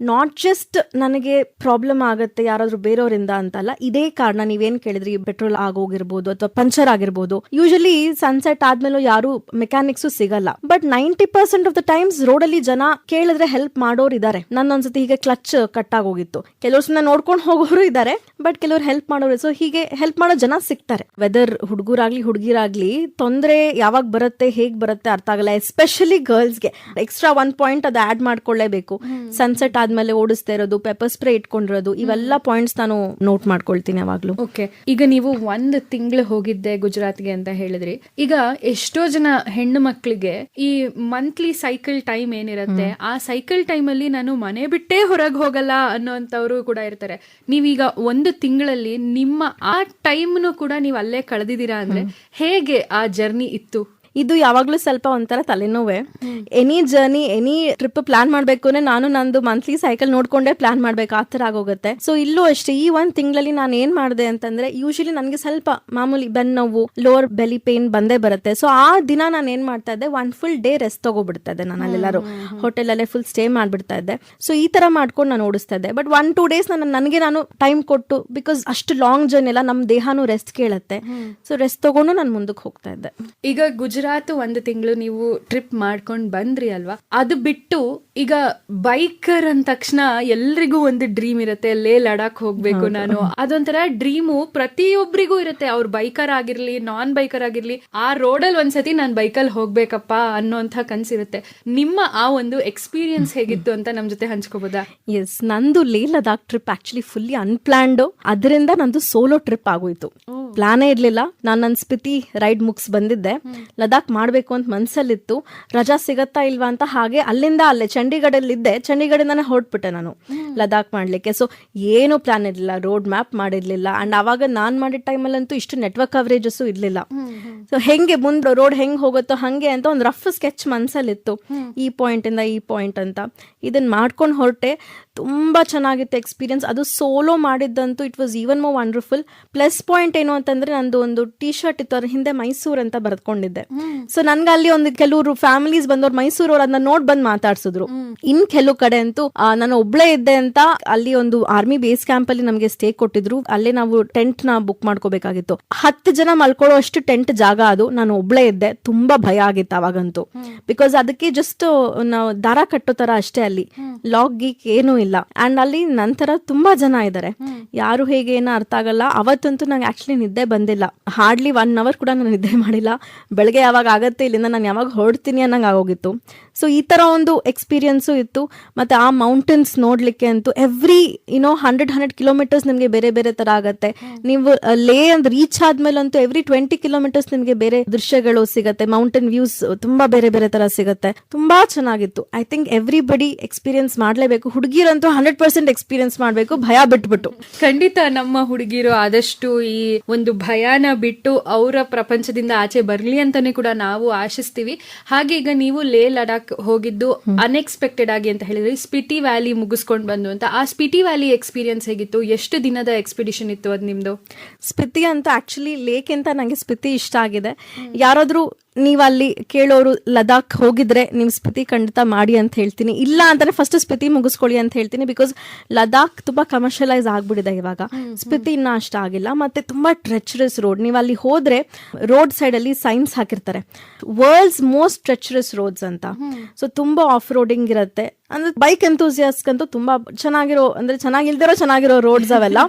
ನಾಟ್ ಜಸ್ಟ್ ನನಗೆ ಪ್ರಾಬ್ಲಮ್ ಆಗುತ್ತೆ ಯಾರಾದ್ರೂ ಬೇರೆಯವರಿಂದ ಅಂತಲ್ಲ, ಇದೇ ಕಾರಣ. ನೀವೇನ್ ಕೇಳಿದ್ರಿ, ಪೆಟ್ರೋಲ್ ಆಗೋಗಿರ್ಬೋದು ಅಥವಾ ಪಂಚರ್ ಆಗಿರ್ಬೋದು. ಯೂಶಲಿ ಸನ್ಸೆಟ್ ಆದ್ಮೇಲೆ ಯಾರು ಮೆಕ್ಯಾನಿಕ್ಸು ಸಿಗಲ್ಲ. ಬಟ್ 90% ಆಫ್ ದ ಟೈಮ್ಸ್ ರೋಡಲ್ಲಿ ಜನ ಕೇಳಿದ್ರೆ ಹೆಲ್ಪ್ ಮಾಡೋರು ಇದಾರೆ. ನನ್ನೊಂದ್ಸತಿ ಹೀಗೆ ಕ್ಲಚ್ ಕಟ್ ಆಗೋಗಿತ್ತು, ಕೆಲವ್ರು ಸುಮ್ಮನೆ ನೋಡ್ಕೊಂಡು ಹೋಗೋರು ಇದಾರೆ, ಬಟ್ ಕೆಲವ್ರು ಹೆಲ್ಪ್ ಮಾಡೋರು. ಸೊ ಹೀಗೆ ಹೆಲ್ಪ್ ಮಾಡೋ ಜನ ಸಿಗ್ತಾರೆ. ವೆದರ್ ಹುಡುಗರಾಗ್ಲಿ ಹುಡುಗಿರಾಗ್ಲಿ, ತೊಂದ್ರೆ ಯಾವಾಗ ಬರುತ್ತೆ ಹೇಗ್ ಬರುತ್ತೆ ಅರ್ಥ ಆಗಲ್ಲ. ಎಸ್ಪೆಷಲಿ ಗರ್ಲ್ಸ್ಗೆ ಎಕ್ಸ್ಟ್ರಾ 1 ಪಾಯಿಂಟ್ ಅದು ಆಡ್ ಮಾಡ್ಕೊಳ್ಳೇಬೇಕು. ಸನ್ಸೆಟ್ ಆದ್ಮೇಲೆ ಓಡಿಸ್ತಾ ಇರೋದು, ಪೆಪ್ಪರ್ ಸ್ಪ್ರೇ ಇಟ್ಕೊಂಡಿರೋದು, ಇವೆಲ್ಲ ಪಾಯಿಂಟ್ಸ್ ನಾನು ನೋಟ್ ಮಾಡ್ಕೊಳ್ತೀನಿ ಯಾವಾಗ್ಲೂ. ಓಕೆ, ಈಗ ನೀವು 1 ತಿಂಗಳು ಹೋಗಿದ್ದೆ ಗುಜರಾತ್ಗೆ ಅಂತ ಹೇಳಿದ್ರಿ. ಈಗ ಎಷ್ಟೋ ಜನ ಹೆಣ್ಣು ಮಕ್ಕಳಿಗೆ ಈ ಮಂತ್ಲಿ ಸೈಕಲ್ ಟೈಮ್ ಏನಿರುತ್ತೆ, ಆ ಸೈಕಲ್ ಟೈಮ್ ಅಲ್ಲಿ ನಾನು ಮನೆ ಬಿಟ್ಟೇ ಹೊರಗೆ ಹೋಗಲ್ಲ ಅನ್ನೋಂಥವ್ರು ಕೂಡ ಇರ್ತಾರೆ. ನೀವೀಗ 1 ತಿಂಗಳಲ್ಲಿ ನಿಮ್ಮ ಆ ಟೈಮ್ನು ಕೂಡ ನೀವು ಅಲ್ಲೇ ಕಳೆದಿದ್ದೀರಾ ಅಂದ್ರೆ ಹೇಗೆ ಆ ಜರ್ನಿ ಇತ್ತು? ಇದು ಯಾವಾಗ್ಲೂ ಸ್ವಲ್ಪ ಒಂಥರ ತಲೆನೋವೆ. Any journey, any trip plan ಮಾಡ್ಬೇಕು ಅಂದ್ರೆ ನಾನು ನಂದು ಮಂತ್ಲಿ ಸೈಕಲ್ ನೋಡ್ಕೊಂಡೇ ಪ್ಲಾನ್ ಮಾಡ್ಬೇಕು, ಆ ತರ ಆಗೋಗುತ್ತೆ. ಸೊ ಇಲ್ಲೂ ಅಷ್ಟೇ, ಈ 1 ತಿಂಗಳಲ್ಲಿ ನಾನು ಏನ್ ಮಾಡಿದೆ ಅಂತಂದ್ರೆ, ಯೂಶಲಿ ನನಗೆ ಸ್ವಲ್ಪ ಮಾಮೂಲಿ ಬೆನ್ನೋವು, ಲೋವರ್ ಬೆಲಿ ಪೇನ್ ಬಂದೇ ಬರುತ್ತೆ. ಸೊ ಆ ದಿನ ನಾನು ಏನ್ ಮಾಡ್ತಾ ಇದ್ದೆ, 1 ಫುಲ್ ಡೇ ರೆಸ್ಟ್ ತಗೋಬಿಡ್ತಾ ಇದ್ದೆ. ನಾನು ಅಲ್ಲೆಲ್ಲರೂ ಹೋಟೆಲ್ ಅಲ್ಲೇ ಫುಲ್ ಸ್ಟೇ ಮಾಡ್ಬಿಡ್ತಾ ಇದ್ದೆ. ಸೊ ಈ ತರ ಮಾಡ್ಕೊಂಡು ನಾನು ಓಡಿಸ್ತಾ ಇದ್ದೆ. ಬಟ್ 1-2 ಡೇಸ್ ನನಗೆ ನಾನು ಟೈಮ್ ಕೊಟ್ಟು, ಬಿಕಾಸ್ ಅಷ್ಟು ಲಾಂಗ್ ಜರ್ನಿ ಎಲ್ಲ ನಮ್ ದೇಹನೂ ರೆಸ್ಟ್ ಕೇಳತ್ತೆ. ಸೊ ರೆಸ್ಟ್ ತಗೊಂಡು ನಾನು ಮುಂದಕ್ಕೆ ಹೋಗ್ತಾ ಇದ್ದೆ. ಈಗ ಗುಜರಾತ್ 1 ತಿಂಗಳು ನೀವು ಟ್ರಿಪ್ ಮಾಡ್ಕೊಂಡ್ ಬಂದ್ರಿ ಅಲ್ವಾ, ಅದು ಬಿಟ್ಟು ಈಗ ಬೈಕರ್ ಅಂದ ತಕ್ಷಣ ಎಲ್ರಿಗೂ ಒಂದು ಡ್ರೀಮ್ ಇರುತ್ತೆ, ಲೇ ಲಡಾಖ್ ಹೋಗ್ಬೇಕು ನಾನು. ಅದೊಂಥರ ಡ್ರೀಮು ಪ್ರತಿಯೊಬ್ಬರಿಗೂ ಇರುತ್ತೆ, ಅವ್ರ ಬೈಕರ್ ಆಗಿರ್ಲಿ ನಾನ್ ಬೈಕರ್ ಆಗಿರ್ಲಿ, ಆ ರೋಡಲ್ಲಿ ಒಂದ್ಸತಿ ನಾನ್ ಬೈಕಲ್ಲಿ ಹೋಗ್ಬೇಕಪ್ಪ ಅನ್ನೋಂಥ ಕನ್ಸಿರುತ್ತೆ. ನಿಮ್ಮ ಆ ಒಂದು ಎಕ್ಸ್ಪೀರಿಯನ್ಸ್ ಹೇಗಿತ್ತು ಅಂತ ನಮ್ ಜೊತೆ ಹಂಚ್ಕೋಬೋದಾ? ಎಸ್, ನಂದು ಲೇ Ladakh trip actually fully unplanned. ಅದರಿಂದ ನಂದು ಸೋಲೋ ಟ್ರಿಪ್ ಆಗೋಯ್ತು. ಪ್ಲಾನೇ ಇರ್ಲಿಲ್ಲ. ನನ್ನ ಸ್ಪಿತಿ ರೈಡ್ ಮುಗಿಸ್ ಬಂದಿದ್ದೆ. ಲದಾಖ್ ಮಾಡ್ಬೇಕು ಅಂತ ಮನ್ಸಲ್ಲಿತ್ತು. ರಜಾ ಸಿಗತ್ತಾ ಇಲ್ವಾ ಅಂತ ಹಾಗೆ ಅಲ್ಲಿಂದ ಅಲ್ಲೇ ಚಂಡೀಗಢಲ್ಲಿ ಇದ್ದೆ, ಚಂಡೀಗಢದಿಂದಾನೆ ಹೊರಟ್ಬಿಟ್ಟೆ ನಾನು ಲದಾಖ್ ಮಾಡ್ಲಿಕ್ಕೆ. ಸೊ ಏನು ಪ್ಲಾನ್ ಇರ್ಲಿಲ್ಲ, ರೋಡ್ ಮ್ಯಾಪ್ ಮಾಡಿರ್ಲಿಲ್ಲ. ಅಂಡ್ ಅವಾಗ ನಾನ್ ಮಾಡಿದ ಟೈಮಲ್ಲಂತೂ ಇಷ್ಟು ನೆಟ್ವರ್ಕ್ ಕವರೇಜಸ್ ಇರ್ಲಿಲ್ಲ. ಸೊ ಹೆಂಗೆ ಮುಂದೆ ರೋಡ್ ಹೆಂಗ್ ಹೋಗುತ್ತೋ ಹಂಗೆ ಅಂತ ಒಂದು ರಫ್ ಸ್ಕೆಚ್ ಮನ್ಸಲ್ಲಿತ್ತು, ಈ ಪಾಯಿಂಟ್ ಇಂದ ಈ ಪಾಯಿಂಟ್ ಅಂತ. ಇದನ್ನ ಮಾಡ್ಕೊಂಡು ಹೊರಟೆ. ತುಂಬಾ ಚೆನ್ನಾಗಿತ್ತು ಎಕ್ಸ್ಪೀರಿಯನ್ಸ್. ಅದು ಸೋಲೋ ಮಾಡಿದ್ದಂತೂ it was even more wonderful. Plus point ಏನು ಅಂತಂದ್ರೆ, ನಂದು ಒಂದು ಟೀ ಶರ್ಟ್ ಇತ್ತು, ಅದ್ರ ಹಿಂದೆ ಮೈಸೂರ್ ಅಂತ ಬರ್ಕೊಂಡಿದ್ದೆ. ಸೊ ನನ್ಗೆ ಅಲ್ಲಿ ಒಂದು ಕೆಲವರು ಫ್ಯಾಮಿಲೀಸ್ ಬಂದವ್ರು ಮೈಸೂರವ್ರು ಅದನ್ನ ನೋಡ್ ಬಂದ್ ಮಾತಾಡ್ಸಿದ್ರು. ಇನ್ ಕೆಲವು ಕಡೆ ಅಂತೂ ನಾನು ಒಬ್ಳೇ ಇದ್ದೆ ಅಂತ ಅಲ್ಲಿ ಒಂದು ಆರ್ಮಿ ಬೇಸ್ ಕ್ಯಾಂಪ್ ಅಲ್ಲಿ ನಮ್ಗೆ ಸ್ಟೇ ಕೊಟ್ಟಿದ್ರು. ಅಲ್ಲೇ ನಾವು ಟೆಂಟ್ ನ ಬುಕ್ ಮಾಡ್ಕೋಬೇಕಾಗಿತ್ತು. 10 ಜನ ಮಲ್ಕೊಳ್ಳೋ ಅಷ್ಟು ಟೆಂಟ್ ಜಾಗ ಅದು. ನಾನು ಒಬ್ಳೇ ಇದ್ದೆ. ತುಂಬಾ ಭಯ ಆಗಿತ್ತು ಅವಾಗಂತೂ. ಬಿಕಾಸ್ ಅದಕ್ಕೆ ಜಸ್ಟ್ ನಾವು ದಾರ ಕಟ್ಟೋ ತರ ಅಷ್ಟೇ, ಅಲ್ಲಿ ಲಾಕ್ ಗೀಕ್ ಏನೂ ಇಲ್ಲ. ಅಂಡ್ ಅಲ್ಲಿ ನಂತರ ತುಂಬಾ ಜನ ಇದ್ದಾರೆ, ಯಾರು ಹೇಗೆ ಏನೋ ಅರ್ಥ ಆಗಲ್ಲ. ಅವತ್ತಂತೂ ನಂಗೆ ಆಕ್ಚುಲಿ ನಿದ್ದೆ ಬಂದಿಲ್ಲ. ಹಾರ್ಡ್ಲಿ 1 hour ಕೂಡ ನಾನು ನಿದ್ದೆ ಮಾಡಿಲ್ಲ. ಬೆಳಗ್ಗೆ ಯಾವಾಗ ಆಗತ್ತೆ ಇಲ್ಲಿಂದ ನಾನು ಯಾವಾಗ ಹೊರಡ್ತೀನಿ ಅನ್ನಂಗೆ ಆಗೋಗಿತ್ತು. ಸೊ ಈ ತರ ಒಂದು ಎಕ್ಸ್ಪೀರಿಯನ್ಸು ಇತ್ತು. ಮತ್ತೆ ಆ ಮೌಂಟೇನ್ಸ್ ನೋಡ್ಲಿಕ್ಕೆ ಅಂತೂ ಎವ್ರಿ 100 ಕಿಲೋಮೀಟರ್ಸ್ ನಿಮ್ಗೆ ಬೇರೆ ಬೇರೆ ತರ ಆಗತ್ತೆ. ನೀವು ಲೇ ಅಂತ ರೀಚ್ ಆದ್ಮೇಲಂತೂ ಎವ್ರಿ 20 ಕಿಲೋಮೀಟರ್ಸ್ ನಿಮ್ಗೆ ಬೇರೆ ದೃಶ್ಯಗಳು ಸಿಗತ್ತೆ, ಮೌಂಟೇನ್ ವ್ಯೂಸ್ ತುಂಬಾ ಬೇರೆ ಬೇರೆ ತರ ಸಿಗತ್ತೆ. ತುಂಬಾ ಚೆನ್ನಾಗಿತ್ತು. ಐ ಥಿಂಕ್ ಎವ್ರಿಬಡಿ ಎಕ್ಸ್ಪೀರಿಯನ್ಸ್ ಮಾಡ್ಲೇಬೇಕು. ಹುಡುಗಿರಂತೂ 100% ಎಕ್ಸ್ಪೀರಿಯನ್ಸ್ ಮಾಡ್ಬೇಕು, ಭಯ ಬಿಟ್ಬಿಟ್ಟು. ಖಂಡಿತ ನಮ್ಮ ಹುಡುಗಿರು ಆದಷ್ಟು ಈ ಒಂದು ಭಯನ ಬಿಟ್ಟು ಅವರ ಪ್ರಪಂಚದಿಂದ ಆಚೆ ಬರ್ಲಿ ಅಂತಾನೆ ಕೂಡ ನಾವು ಆಶಿಸ್ತೀವಿ. ಹಾಗೆ ಈಗ ನೀವು ಲೇ ಲಡಾಖ್ ಹೋಗಿದ್ದು ಅನ್ಎಕ್ಸ್ಪೆಕ್ಟೆಡ್ ಆಗಿ ಅಂತ ಹೇಳಿದ್ರೆ ಸ್ಪಿಟಿ ವ್ಯಾಲಿ ಮುಗಿಸ್ಕೊಂಡು ಬಂದು ಅಂತ. ಆ ಸ್ಪಿಟಿ ವ್ಯಾಲಿ ಎಕ್ಸ್ಪೀರಿಯನ್ಸ್ ಹೇಗಿತ್ತು? ಎಷ್ಟು ದಿನದ ಎಕ್ಸ್ಪಿಡಿಷನ್ ಇತ್ತು ಅದು ನಿಮ್ದು? ಸ್ಪಿತಿ ಅಂತ ಆಕ್ಚುಲಿ ಲೇಕ್ ಅಂತ ನಂಗೆ ಸ್ಪಿತಿ ಇಷ್ಟ ಆಗಿದೆ. ಯಾರಾದ್ರೂ ನೀವು ಅಲ್ಲಿ ಕೇಳೋರು ಲದಾಖ್ ಹೋಗಿದ್ರೆ ನೀವು ಸ್ಪಿತಿ ಖಂಡಿತ ಮಾಡಿ ಅಂತ ಹೇಳ್ತೀನಿ. ಇಲ್ಲ ಅಂತಾನೆ ಫಸ್ಟ್ ಸ್ಪಿತಿ ಮುಗಿಸ್ಕೊಳ್ಳಿ ಅಂತ ಹೇಳ್ತೀನಿ. ಬಿಕಾಸ್ ಲದಾಖ್ ತುಂಬಾ ಕಮರ್ಷಿಯಲೈಸ್ ಆಗ್ಬಿಟ್ಟಿದೆ ಇವಾಗ. ಸ್ಪಿತಿ ಇನ್ನ ಅಷ್ಟ ಆಗಿಲ್ಲ. ಮತ್ತೆ ತುಂಬಾ ಟ್ರೆಚರಸ್ ರೋಡ್. ನೀವು ಅಲ್ಲಿ ಹೋದ್ರೆ ರೋಡ್ ಸೈಡ್ ಅಲ್ಲಿ ಸೈನ್ಸ್ ಹಾಕಿರ್ತಾರೆ, ವರ್ಲ್ಡ್ಸ್ ಮೋಸ್ಟ್ ಟ್ರೆಚರಸ್ ರೋಡ್ಸ್ ಅಂತ. ಸೊ ತುಂಬಾ ಆಫ್ ರೋಡಿಂಗ್ ಇರುತ್ತೆ. ಅಂದ್ರೆ ಬೈಕ್ ಎಂತೂಸಿಯಾಸ್ಟ್ ಅಂತೂ ತುಂಬಾ ಚೆನ್ನಾಗಿರೋ, ಅಂದ್ರೆ ಚೆನ್ನಾಗಿರೋ ರೋಡ್ಸ್ ಅವೆಲ್ಲ.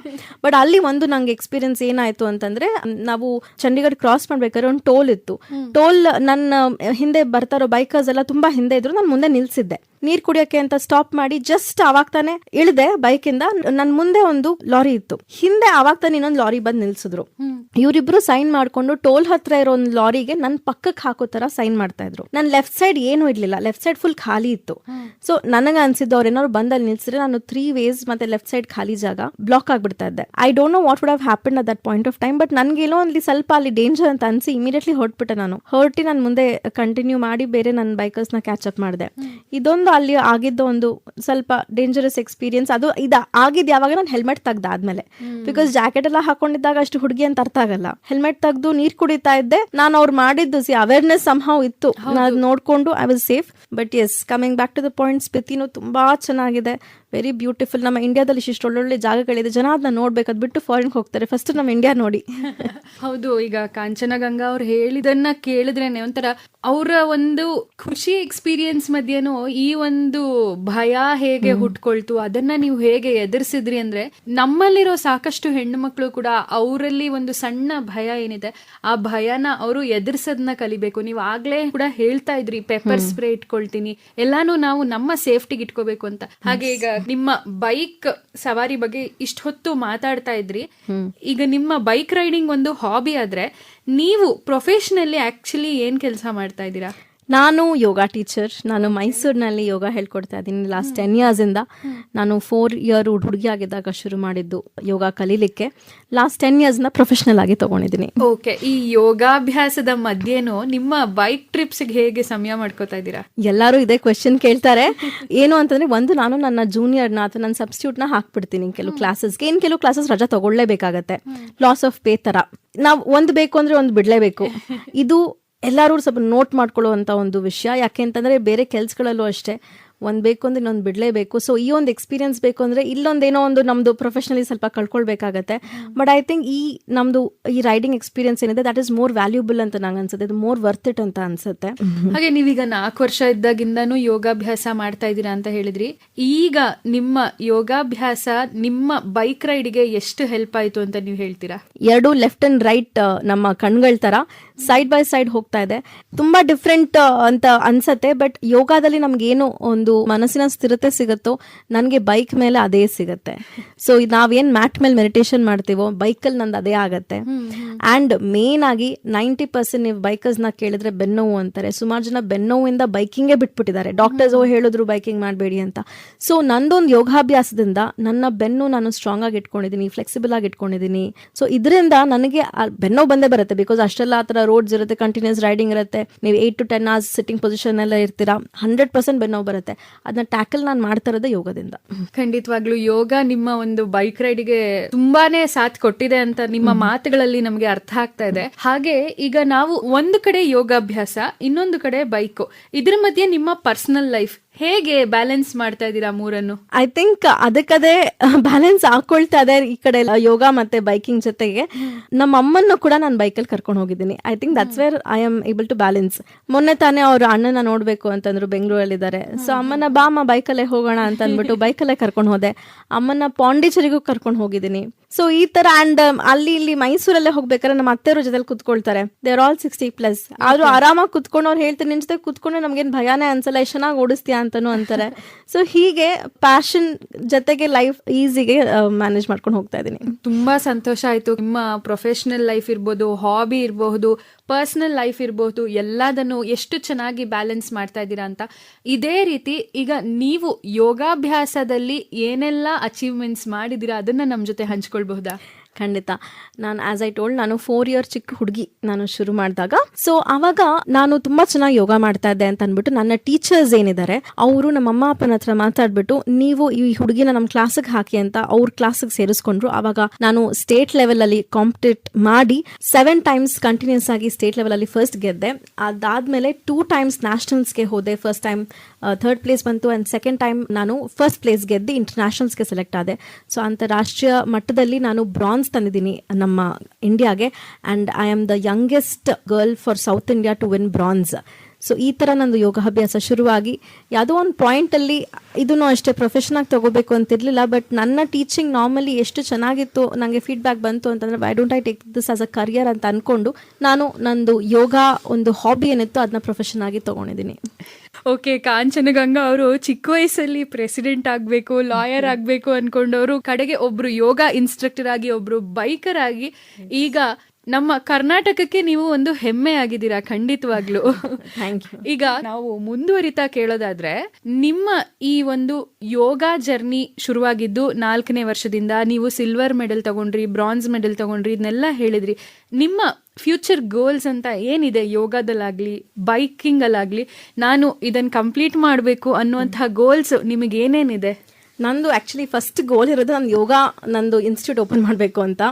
ಬಟ್ ಅಲ್ಲಿ ಒಂದು ನಂಗೆ ಎಕ್ಸ್ಪೀರಿಯನ್ಸ್ ಏನಾಯ್ತು ಅಂತಂದ್ರೆ, ನಾವು ಚಂಡೀಗಢ ಕ್ರಾಸ್ ಮಾಡ್ಬೇಕಾದ್ರೆ ಒಂದು ಟೋಲ್ ಇತ್ತು. ಟೋಲ್ ನನ್ನ ಹಿಂದೆ ಬರ್ತಾರೋ ಬೈಕರ್ಸ್ ಎಲ್ಲ ತುಂಬಾ ಹಿಂದೆ ಇದ್ರು. ನಾನು ಮುಂದೆ ನಿಲ್ಸಿದ್ದೆ ನೀರ್ ಕುಡಿಯಕ್ಕೆ ಅಂತ. ಸ್ಟಾಪ್ ಮಾಡಿ ಜಸ್ಟ್ ಅವಾಗ ತಾನೆ ಇಳಿದೆ ಬೈಕ್ ಇಂದ. ನನ್ ಮುಂದೆ ಒಂದು ಲಾರಿ ಇತ್ತು, ಹಿಂದೆ ಅವಾಗ ತಾನೆ ಇನ್ನೊಂದು ಲಾರಿ ಬಂದ್ ನಿಲ್ಸಿದ್ರು. ಇವರಿಬ್ರು ಸೈನ್ ಮಾಡ್ಕೊಂಡು ಟೋಲ್ ಹತ್ರ ಇರೋ ಒಂದು ಲಾರಿಗೆ ನನ್ ಪಕ್ಕಕ್ಕೆ ಹಾಕೋ ತರ ಸೈನ್ ಮಾಡ್ತಾ ಇದ್ರು. ನನ್ ಲೆಫ್ಟ್ ಸೈಡ್ ಏನು ಇರ್ಲಿಲ್ಲ, ಲೆಫ್ಟ್ ಸೈಡ್ ಫುಲ್ ಖಾಲಿ ಇತ್ತು. ಸೊ ನನಗೆ ಅನ್ಸಿದ್ದು ಅವ್ರು ಏನಾದ್ರು ಬಂದಲ್ಲಿ ನಿಲ್ಸಿದ್ರೆ ನಾನು 3 ways ಮತ್ತೆ ಲೆಫ್ಟ್ ಸೈಡ್ ಖಾಲಿ ಜಾಗ ಬ್ಲಾಕ್ ಆಗ್ಬಿಡ್ತಾ ಇದ್ದೆ. I don't know what would have happen at that point of time. But ನನ್ಗೇನೋ ಅಲ್ಲಿ ಸ್ವಲ್ಪ ಅಲ್ಲಿ ಡೇಂಜರ್ ಅಂತ ಅನ್ಸಿ ಇಮಿಡಿಯೇಟ್ಲಿ ಹೊರಟ್ಬಿಟ್ಟೆ. ನಾನು ಹೊರಟಿ ನಾನು ಮುಂದೆ ಕಂಟಿನ್ಯೂ ಮಾಡಿ ಬೇರೆ ನನ್ನ ಬೈಕರ್ಸ್ ನ ಕ್ಯಾಚ್ ಅಪ್ ಮಾಡಿದೆ. ಇದೊಂದು ಅಲ್ಲಿ ಆಗಿದ್ದ ಒಂದು ಸ್ವಲ್ಪ ಡೇಂಜರಸ್ ಎಕ್ಸ್ಪೀರಿಯನ್ಸ್. ಅದು ಆಗಿದ್ದು ಯಾವಾಗ ನಾನು ಹೆಲ್ಮೆಟ್ ತೆಗ್ದಾದ್ಮೇಲೆ. ಬಿಕಾಸ್ ಜಾಕೆಟ್ ಎಲ್ಲ ಹಾಕೊಂಡಿದ್ದಾಗ ಅಷ್ಟು ಹುಡುಗಿ ಅಂತ ಅರ್ಥ ಆಗಲ್ಲ. ಹೆಲ್ಮೆಟ್ ತೆಗ್ದು ನೀರ್ ಕುಡಿತಾ ಇದ್ದೆ ನಾನು. ಅವ್ರು ಮಾಡಿದ್ದು ಅವೇರ್ನೆಸ್ ಸಂಹೌ ಇತ್ತು, ನೋಡ್ಕೊಂಡು I was safe. But yes, coming back to the point, ಸ್ಪಿತಿನೂ ತುಂಬಾ ಚೆನ್ನಾಗಿದೆ, ವೆರಿ ಬ್ಯೂಟಿಫುಲ್. ನಮ್ಮ ಇಂಡಿಯಾದಲ್ಲಿ ಇಷ್ಟು ಒಳ್ಳೊಳ್ಳೆ ಜಾಗಗಳಿದೆ, ಜನ ಅದನ್ನ ನೋಡ್ಬೇಕು. ಅದ್ ಬಿಟ್ಟು ಫಾರಿನ್ ಹೋಗ್ತಾರೆ, ಫಸ್ಟ್ ನಮ್ಮ ಇಂಡಿಯಾ ನೋಡಿ. ಹೌದು, ಈಗ ಕಾಂಚನಗಂಗಾ ಅವ್ರು ಹೇಳಿದನ್ನ ಕೇಳಿದ್ರೇನೆ ಒಂಥರ ಅವರ ಒಂದು ಖುಷಿ ಎಕ್ಸ್ಪೀರಿಯನ್ಸ್ ಮಧ್ಯನೂ ಈ ಒಂದು ಭಯ ಹೇಗೆ ಹುಟ್ಕೊಳ್ತು, ಅದನ್ನ ನೀವು ಹೇಗೆ ಎದುರಿಸಿದ್ರಿ ಅಂದ್ರೆ, ನಮ್ಮಲ್ಲಿರೋ ಸಾಕಷ್ಟು ಹೆಣ್ಣು ಮಕ್ಕಳು ಕೂಡ ಅವರಲ್ಲಿ ಒಂದು ಸಣ್ಣ ಭಯ ಏನಿದೆ ಆ ಭಯನ ಅವರು ಎದುರಿಸೋದನ್ನ ಕಲಿಬೇಕು. ನೀವು ಆಗ್ಲೇ ಕೂಡ ಹೇಳ್ತಾ ಇದ್ರಿ ಪೆಪ್ಪರ್ ಸ್ಪ್ರೇ ಇಟ್ಕೊಳ್ತೀನಿ, ಎಲ್ಲಾನು ನಾವು ನಮ್ಮ ಸೇಫ್ಟಿಗೆ ಇಟ್ಕೋಬೇಕು ಅಂತ. ಹಾಗೆ ಈಗ ನಿಮ್ಮ ಬೈಕ್ ಸವಾರಿ ಬಗ್ಗೆ ಇಷ್ಟ ಹೊತ್ತು ಮಾತಾಡ್ತಾ ಇದ್ರಿ. ಈಗ ನಿಮ್ಮ ಬೈಕ್ ರೈಡಿಂಗ್ ಒಂದು ಹಾಬಿ ಆದ್ರೆ ನೀವು ಪ್ರೊಫೆಷನಲಿ ಆಕ್ಚುಲಿ ಏನ್ ಕೆಲಸ ಮಾಡ್ತಾ ಇದ್ದೀರಾ? ನಾನು ಯೋಗ ಟೀಚರ್. ನಾನು ಮೈಸೂರಿನಲ್ಲಿ ಯೋಗ ಹೇಳ್ಕೊಡ್ತಾ ಇದ್ದೀನಿ ಲಾಸ್ಟ್ 10 years ಇಂದ. ನಾನು 4 year ಹುಡುಗಿ ಆಗಿದ್ದಾಗ ಶುರು ಮಾಡಿದ್ದು ಯೋಗ ಕಲೀಲಿಕ್ಕೆ. ಲಾಸ್ಟ್ 10 years ಪ್ರೊಫೆಷನಲ್ ಆಗಿ ತಗೊಂಡಿದ್ದೀನಿ. ಓಕೆ, ಈ ಯೋಗಾಭ್ಯಾಸದ ಮಧ್ಯೆನೂ ನಿಮ್ಮ ಬೈಕ್ ಟ್ರಿಪ್ಸ್ ಹೇಗೆ ಸಮಯ ಮಾಡ್ಕೋತಾ ಇದ್ದೀರಾ? ಎಲ್ಲರೂ ಇದೇ ಕ್ವೆಶ್ಚನ್ ಕೇಳ್ತಾರೆ. ಏನು ಅಂತಂದ್ರೆ, ಒಂದು ನಾನು ನನ್ನ ಜೂನಿಯರ್ನ ಅಥವಾ ನನ್ನ ಸಬ್ಸ್ಟಿಟ್ಯೂಟ್ನ ಹಾಕ್ಬಿಡ್ತೀನಿ ಕೆಲವು ಕ್ಲಾಸಸ್ಗೆ. ಕೆಲವು ಕ್ಲಾಸಸ್ ರಜಾ ತಗೊಳ್ಳೇಬೇಕಾಗತ್ತೆ, ಲಾಸ್ ಆಫ್ ಪೇ ತರ. ನಾವು ಒಂದು ಬೇಕು ಅಂದ್ರೆ ಒಂದು ಬಿಡ್ಲೇಬೇಕು. ಇದು ಎಲ್ಲರೂ ಸ್ವಲ್ಪ ನೋಟ್ ಮಾಡ್ಕೊಳ್ಳುವಂತ ಒಂದು ವಿಷಯ. ಯಾಕೆ ಅಂತಂದ್ರೆ ಬೇರೆ ಕೆಲ್ಸಗಳಲ್ಲೂ ಅಷ್ಟೇ ಒಂದ್ ಬೇಕು ಅಂದ್ರೆ ಇನ್ನೊಂದು ಬಿಡ್ಲೇಬೇಕು. ಸೊ ಈ ಒಂದು ಎಕ್ಸ್ಪೀರಿಯನ್ಸ್ ಬೇಕು ಅಂದ್ರೆ ಇಲ್ಲೊಂದೇನೋ ಒಂದು ನಮ್ದು ಪ್ರೊಫೆಷನಲಿ ಸ್ವಲ್ಪ ಕಳ್ಕೊಳ್ಬೇಕಾಗತ್ತೆ. ಬಟ್ ಐ ಥಿಂಕ್ ನಮ್ದು ಈ ರೈಡಿಂಗ್ ಎಕ್ಸ್ಪೀರಿಯನ್ಸ್ ಏನಿದೆ ದಟ್ ಇಸ್ ಮೋರ್ ವ್ಯಾಲ್ಯೂಬಲ್ ಅಂತ ನಂಗೆ ಅನ್ಸುತ್ತೆ. ಇದು ಮೋರ್ ವರ್ತ್ ಇಟ್ ಅಂತ ಅನ್ಸುತ್ತೆ. ಹಾಗೆ ನೀವೀಗ 4 ವರ್ಷ ಇದ್ದಾಗಿಂದಾನು ಯೋಗಾಭ್ಯಾಸ ಮಾಡ್ತಾ ಇದ್ದೀರಾ ಅಂತ ಹೇಳಿದ್ರಿ. ಈಗ ನಿಮ್ಮ ಯೋಗಾಭ್ಯಾಸ ನಿಮ್ಮ ಬೈಕ್ ರೈಡ್ಗೆ ಎಷ್ಟು ಹೆಲ್ಪ್ ಆಯ್ತು ಅಂತ ನೀವು ಹೇಳ್ತೀರಾ? 2 ಲೆಫ್ಟ್ ಅಂಡ್ ರೈಟ್ ನಮ್ಮ ಕಣ್ಗಳ ತರ ಸೈಡ್ ಬೈ ಸೈಡ್ ಹೋಗ್ತಾ ಇದೆ. ತುಂಬಾ ಡಿಫ್ರೆಂಟ್ ಅಂತ ಅನ್ಸತ್ತೆ. ಬಟ್ ಯೋಗಾದಲ್ಲಿ ನಮ್ಗೆ ಏನು ಒಂದು ಮನಸ್ಸಿನ ಸ್ಥಿರತೆ ಸಿಗುತ್ತೋ ನನಗೆ ಬೈಕ್ ಮೇಲೆ ಅದೇ ಸಿಗುತ್ತೆ. ಸೊ ನಾವೇನ್ ಮ್ಯಾಟ್ ಮೇಲೆ ಮೆಡಿಟೇಷನ್ ಮಾಡ್ತೀವೋ ಬೈಕಲ್ಲಿ ನಂದು ಅದೇ ಆಗತ್ತೆ. ಅಂಡ್ ಮೇನ್ ಆಗಿ 90% ನೀವು ಬೈಕರ್ಸ್ ನ ಕೇಳಿದ್ರೆ ಬೆನ್ನೋವು ಅಂತಾರೆ. ಸುಮಾರು ಜನ ಬೆನ್ನೋವಿಂದ ಬೈಕಿಂಗೇ ಬಿಟ್ಬಿಟ್ಟಿದ್ದಾರೆ. ಡಾಕ್ಟರ್ಸ್ ಹೇಳಿದ್ರು ಬೈಕಿಂಗ್ ಮಾಡಬೇಡಿ ಅಂತ. ಸೊ ನಂದೊಂದು ಯೋಗಾಭ್ಯಾಸದಿಂದ ನನ್ನ ಬೆನ್ನು ನಾನು ಸ್ಟ್ರಾಂಗ್ ಆಗಿ ಇಟ್ಕೊಂಡಿದ್ದೀನಿ, ಫ್ಲೆಕ್ಸಿಬಲ್ ಆಗಿ ಇಟ್ಕೊಂಡಿದ್ದೀನಿ. ಸೊ ಇದರಿಂದ ನನಗೆ ಬೆನ್ನೋ ಬಂದೇ ಬರುತ್ತೆ. ಬಿಕಾಸ್ ಅಷ್ಟೆಲ್ಲ ಆ ಥರ ರೋಡ್ಸ್ ಇರುತ್ತೆ, ಕಂಟಿನ್ಯೂಸ್ ರೈಡಿಂಗ್ ಇರುತ್ತೆ, ನೀವು 8 to 10 hours ಸಿಟ್ಟಿಂಗ್ ಪೊಸಿಷನ್ ಎಲ್ಲ ಇರ್ತೀರಾ, 100% ಬೆನ್ನೋ ಬರುತ್ತೆ. ಅದನ್ನ ಟ್ಯಾಕಲ್ ನಾನು ಮಾಡ್ತಾ ಇರೋದೇ ಯೋಗದಿಂದ. ಖಂಡಿತವಾಗ್ಲೂ ಯೋಗ ನಿಮ್ಮ ಒಂದು ಬೈಕ್ ರೈಡ್ಗೆ ತುಂಬಾನೇ ಸಾಥ್ ಕೊಟ್ಟಿದೆ ಅಂತ ನಿಮ್ಮ ಮಾತುಗಳಲ್ಲಿ ನಮಗೆ ಅರ್ಥ ಆಗ್ತಾ ಇದೆ. ಹಾಗೆ ಈಗ ನಾವು ಒಂದು ಕಡೆ ಯೋಗಾಭ್ಯಾಸ, ಇನ್ನೊಂದು ಕಡೆ ಬೈಕು, ಇದ್ರ ಮಧ್ಯೆ ನಿಮ್ಮ ಪರ್ಸನಲ್ ಲೈಫ್ ಹೇಗೆ ಬ್ಯಾಲೆನ್ಸ್ ಮಾಡ್ತಾ ಇದ್ದೀರಾ ಮೂರನ್ನು? ಐ ಥಿಂಕ್ ಅದಕ್ಕದೇ ಬ್ಯಾಲೆನ್ಸ್ ಹಾಕೊಳ್ತಾ ಇದೆ. ಈ ಕಡೆ ಯೋಗ ಮತ್ತೆ ಬೈಕಿಂಗ್ ಜೊತೆಗೆ ನಮ್ಮ ಅಮ್ಮನ್ನು ಕೂಡ ನಾನು ಬೈಕಲ್ಲಿ ಕರ್ಕೊಂಡು ಹೋಗಿದ್ದೀನಿ. I think that's where I am able to balance. ಮೊನ್ನೆ ತಾನೇ ಅವ್ರ ಅಣ್ಣನ ನೋಡ್ಬೇಕು ಅಂತಂದ್ರು, ಬೆಂಗಳೂರಲ್ಲಿದ್ದಾರೆ. ಸೊ ಅಮ್ಮನ ಬಾಮ ಬೈಕಲ್ಲೇ ಹೋಗೋಣ ಅಂತ ಅಂದ್ಬಿಟ್ಟು ಬೈಕಲ್ಲೇ ಕರ್ಕೊಂಡು ಹೋದೆ. ಅಮ್ಮನ ಪಾಂಡಿಚೇರಿಗೂ ಕರ್ಕೊಂಡು ಹೋಗಿದ್ದೀನಿ. ಸೊ ಈ ತರ ಅಂಡ್ ಅಲ್ಲಿ ಇಲ್ಲಿ ಮೈಸೂರಲ್ಲೇ ಹೋಗ್ಬೇಕಾದ್ರೆ ನಮ್ಮ ಅತ್ತೆಯವ್ರ ಜೊತೆಲಿ ಕುತ್ಕೊಳ್ತಾರೆ. They are all 60+. ಆದ್ರೂ ಆರಾಮಾಗಿ ಕುತ್ಕೊಂಡು ಅವ್ರು ಹೇಳ್ತಾರೆ, ನಿನ್ ಜೊತೆ ಕುತ್ಕೊಂಡು ನಮ್ಗೇನ್ ಭಯಾನೇ ಅನ್ಸಲ್ಲ, ಎಷ್ಟು ಚೆನ್ನಾಗಿ ಓಡಿಸ್ತೀಯ ಅಂತಾನು ಅಂತಾರೆ. ಸೊ ಹೀಗೆ ಪ್ಯಾಷನ್ ಜೊತೆಗೆ ಲೈಫ್ ಈಸಿಗೆ ಮ್ಯಾನೇಜ್ ಮಾಡ್ಕೊಂಡು ಹೋಗ್ತಾ ಇದ್ದೀನಿ. ತುಂಬಾ ಸಂತೋಷ ಆಯ್ತು. ನಿಮ್ಮ ಪ್ರೊಫೆಷನಲ್ ಲೈಫ್ ಇರ್ಬೋದು, ಹಾಬಿ ಇರಬಹುದು, ಪರ್ಸನಲ್ ಲೈಫ್ ಇರಬಹುದು, ಎಲ್ಲದನ್ನು ಎಷ್ಟು ಚೆನ್ನಾಗಿ ಬ್ಯಾಲೆನ್ಸ್ ಮಾಡ್ತಾ ಇದ್ದೀರಾ ಅಂತ. ಇದೇ ರೀತಿ ಈಗ ನೀವು ಯೋಗಾಭ್ಯಾಸದಲ್ಲಿ ಏನೆಲ್ಲ ಅಚೀವ್ಮೆಂಟ್ಸ್ ಮಾಡಿದೀರಾ ಅದನ್ನ ನಮ್ಮ ಜೊತೆ ಹಂಚ್ಕೊಳ್ಬಹುದಾ? ಖಂಡಿತ. ನಾನು ಆಸ್ ಐ ಟೋಲ್ಡ್, ನಾನು 4 year ಚಿಕ್ಕ ಹುಡುಗಿ ನಾನು ಶುರು ಮಾಡಿದಾಗ. ಸೊ ಅವಾಗ ನಾನು ತುಂಬಾ ಚೆನ್ನಾಗಿ ಯೋಗ ಮಾಡ್ತಾ ಇದ್ದೆ ಅಂತ ಅಂದ್ಬಿಟ್ಟು ನನ್ನ ಟೀಚರ್ಸ್ ಏನಿದ್ದಾರೆ ಅವರು ನಮ್ಮ ಅಮ್ಮ ಅಪ್ಪನ ಹತ್ರ ಮಾತಾಡ್ಬಿಟ್ಟು, ನೀವು ಈ ಹುಡುಗಿನ ನಮ್ಮ ಕ್ಲಾಸಿಗೆ ಹಾಕಿ ಅಂತ ಅವ್ರ ಕ್ಲಾಸಿಗೆ ಸೇರಿಸ್ಕೊಂಡ್ರು. ಅವಾಗ ನಾನು ಸ್ಟೇಟ್ ಲೆವೆಲ್ ಅಲ್ಲಿ ಕಾಂಪಿಟೇಟ್ ಮಾಡಿ 7 times ಕಂಟಿನ್ಯೂಸ್ ಆಗಿ ಸ್ಟೇಟ್ ಲೆವೆಲ್ ಅಲ್ಲಿ ಫಸ್ಟ್ ಗೆದ್ದೆ. ಅದಾದ್ಮೇಲೆ 2 times ನ್ಯಾಷನಲ್ಸ್ಗೆ ಹೋದೆ. ಫಸ್ಟ್ ಟೈಮ್ 3rd place ಬಂತು ಅಂಡ್ ಸೆಕೆಂಡ್ ಟೈಮ್ ನಾನು ಫಸ್ಟ್ ಪ್ಲೇಸ್ ಗೆದ್ದು ಇಂಟರ್ನ್ಯಾಷನಲ್ಸ್ಗೆ ಸೆಲೆಕ್ಟ್ ಆದೆ. ಸೊ ಅಂತಾರಾಷ್ಟ್ರೀಯ ಮಟ್ಟದಲ್ಲಿ ನಾನು ಬ್ರಾನ್ಸ್ ತಂದಿದ್ದೀನಿ ನಮ್ಮ ಇಂಡಿಯಾಗೆ. And I am the youngest girl for South India to win bronze. So ಈ ಥರ ನಂದು ಯೋಗಾಭ್ಯಾಸ ಶುರುವಾಗಿ ಯಾವುದೋ ಒಂದು ಪಾಯಿಂಟಲ್ಲಿ ಇದನ್ನು ಅಷ್ಟೇ ಪ್ರೊಫೆಷನ್ ಆಗಿ ತಗೋಬೇಕು ಅಂತಿರಲಿಲ್ಲ. ಬಟ್ ನನ್ನ ಟೀಚಿಂಗ್ ನಾರ್ಮಲಿ ಎಷ್ಟು ಚೆನ್ನಾಗಿತ್ತು, ನನಗೆ ಫೀಡ್ಬ್ಯಾಕ್ ಬಂತು ಅಂತಂದರೆ why don't I take this as a career ಅಂತ ಅಂದ್ಕೊಂಡು ನಾನು ನಂದು ಯೋಗ ಒಂದು ಹಾಬಿ ಏನಿತ್ತು ಅದನ್ನ ಪ್ರೊಫೆಷನ್ ಆಗಿ ತಗೊಂಡಿದ್ದೀನಿ. ಓಕೆ, ಕಾಂಚನಗಂಗಾ ಅವರು ಚಿಕ್ಕ ವಯಸ್ಸಲ್ಲಿ ಪ್ರೆಸಿಡೆಂಟ್ ಆಗಬೇಕು, ಲಾಯರ್ ಆಗಬೇಕು ಅನ್ಕೊಂಡವರು ಕಡೆಗೆ ಒಬ್ರು ಯೋಗ ಇನ್ಸ್ಟ್ರಕ್ಟರ್ ಆಗಿ, ಒಬ್ರು ಬೈಕರ್ ಆಗಿ, ಈಗ ನಮ್ಮ ಕರ್ನಾಟಕಕ್ಕೆ ನೀವು ಒಂದು ಹೆಮ್ಮೆ ಆಗಿದ್ದೀರಾ. ಖಂಡಿತವಾಗ್ಲು ಥ್ಯಾಂಕ್ ಯು. ಈಗ ನಾವು ಮುಂದುವರಿತಾ ಕೇಳೋದಾದ್ರೆ, ನಿಮ್ಮ ಈ ಒಂದು ಯೋಗ ಜರ್ನಿ ಶುರುವಾಗಿದ್ದು 4ನೇ ವರ್ಷದಿಂದ ನೀವು ಸಿಲ್ವರ್ ಮೆಡಲ್ ತಗೊಂಡ್ರಿ, ಬ್ರಾನ್ಸ್ ಮೆಡಲ್ ತಗೊಂಡ್ರಿ, ಇದನ್ನೆಲ್ಲ ಹೇಳಿದ್ರಿ. ನಿಮ್ಮ ಫ್ಯೂಚರ್ ಗೋಲ್ಸ್ ಅಂತ ಏನಿದೆ ಯೋಗದಲ್ಲಾಗ್ಲಿ ಬೈಕಿಂಗ್ ಅಲ್ಲಾಗ್ಲಿ? ನಾನು ಇದನ್ನ ಕಂಪ್ಲೀಟ್ ಮಾಡಬೇಕು ಅನ್ನುವಂತಹ ಗೋಲ್ಸ್ ನಿಮಗೆ ಏನೇನಿದೆ? ನಂದು ಆಕ್ಚುಲಿ ಫಸ್ಟ್ ಗೋಲ್ ಇರೋದು ನಾನು ಯೋಗ ನಂದು ಇನ್ಸ್ಟಿಟ್ಯೂಟ್ ಓಪನ್ ಮಾಡಬೇಕು ಅಂತ.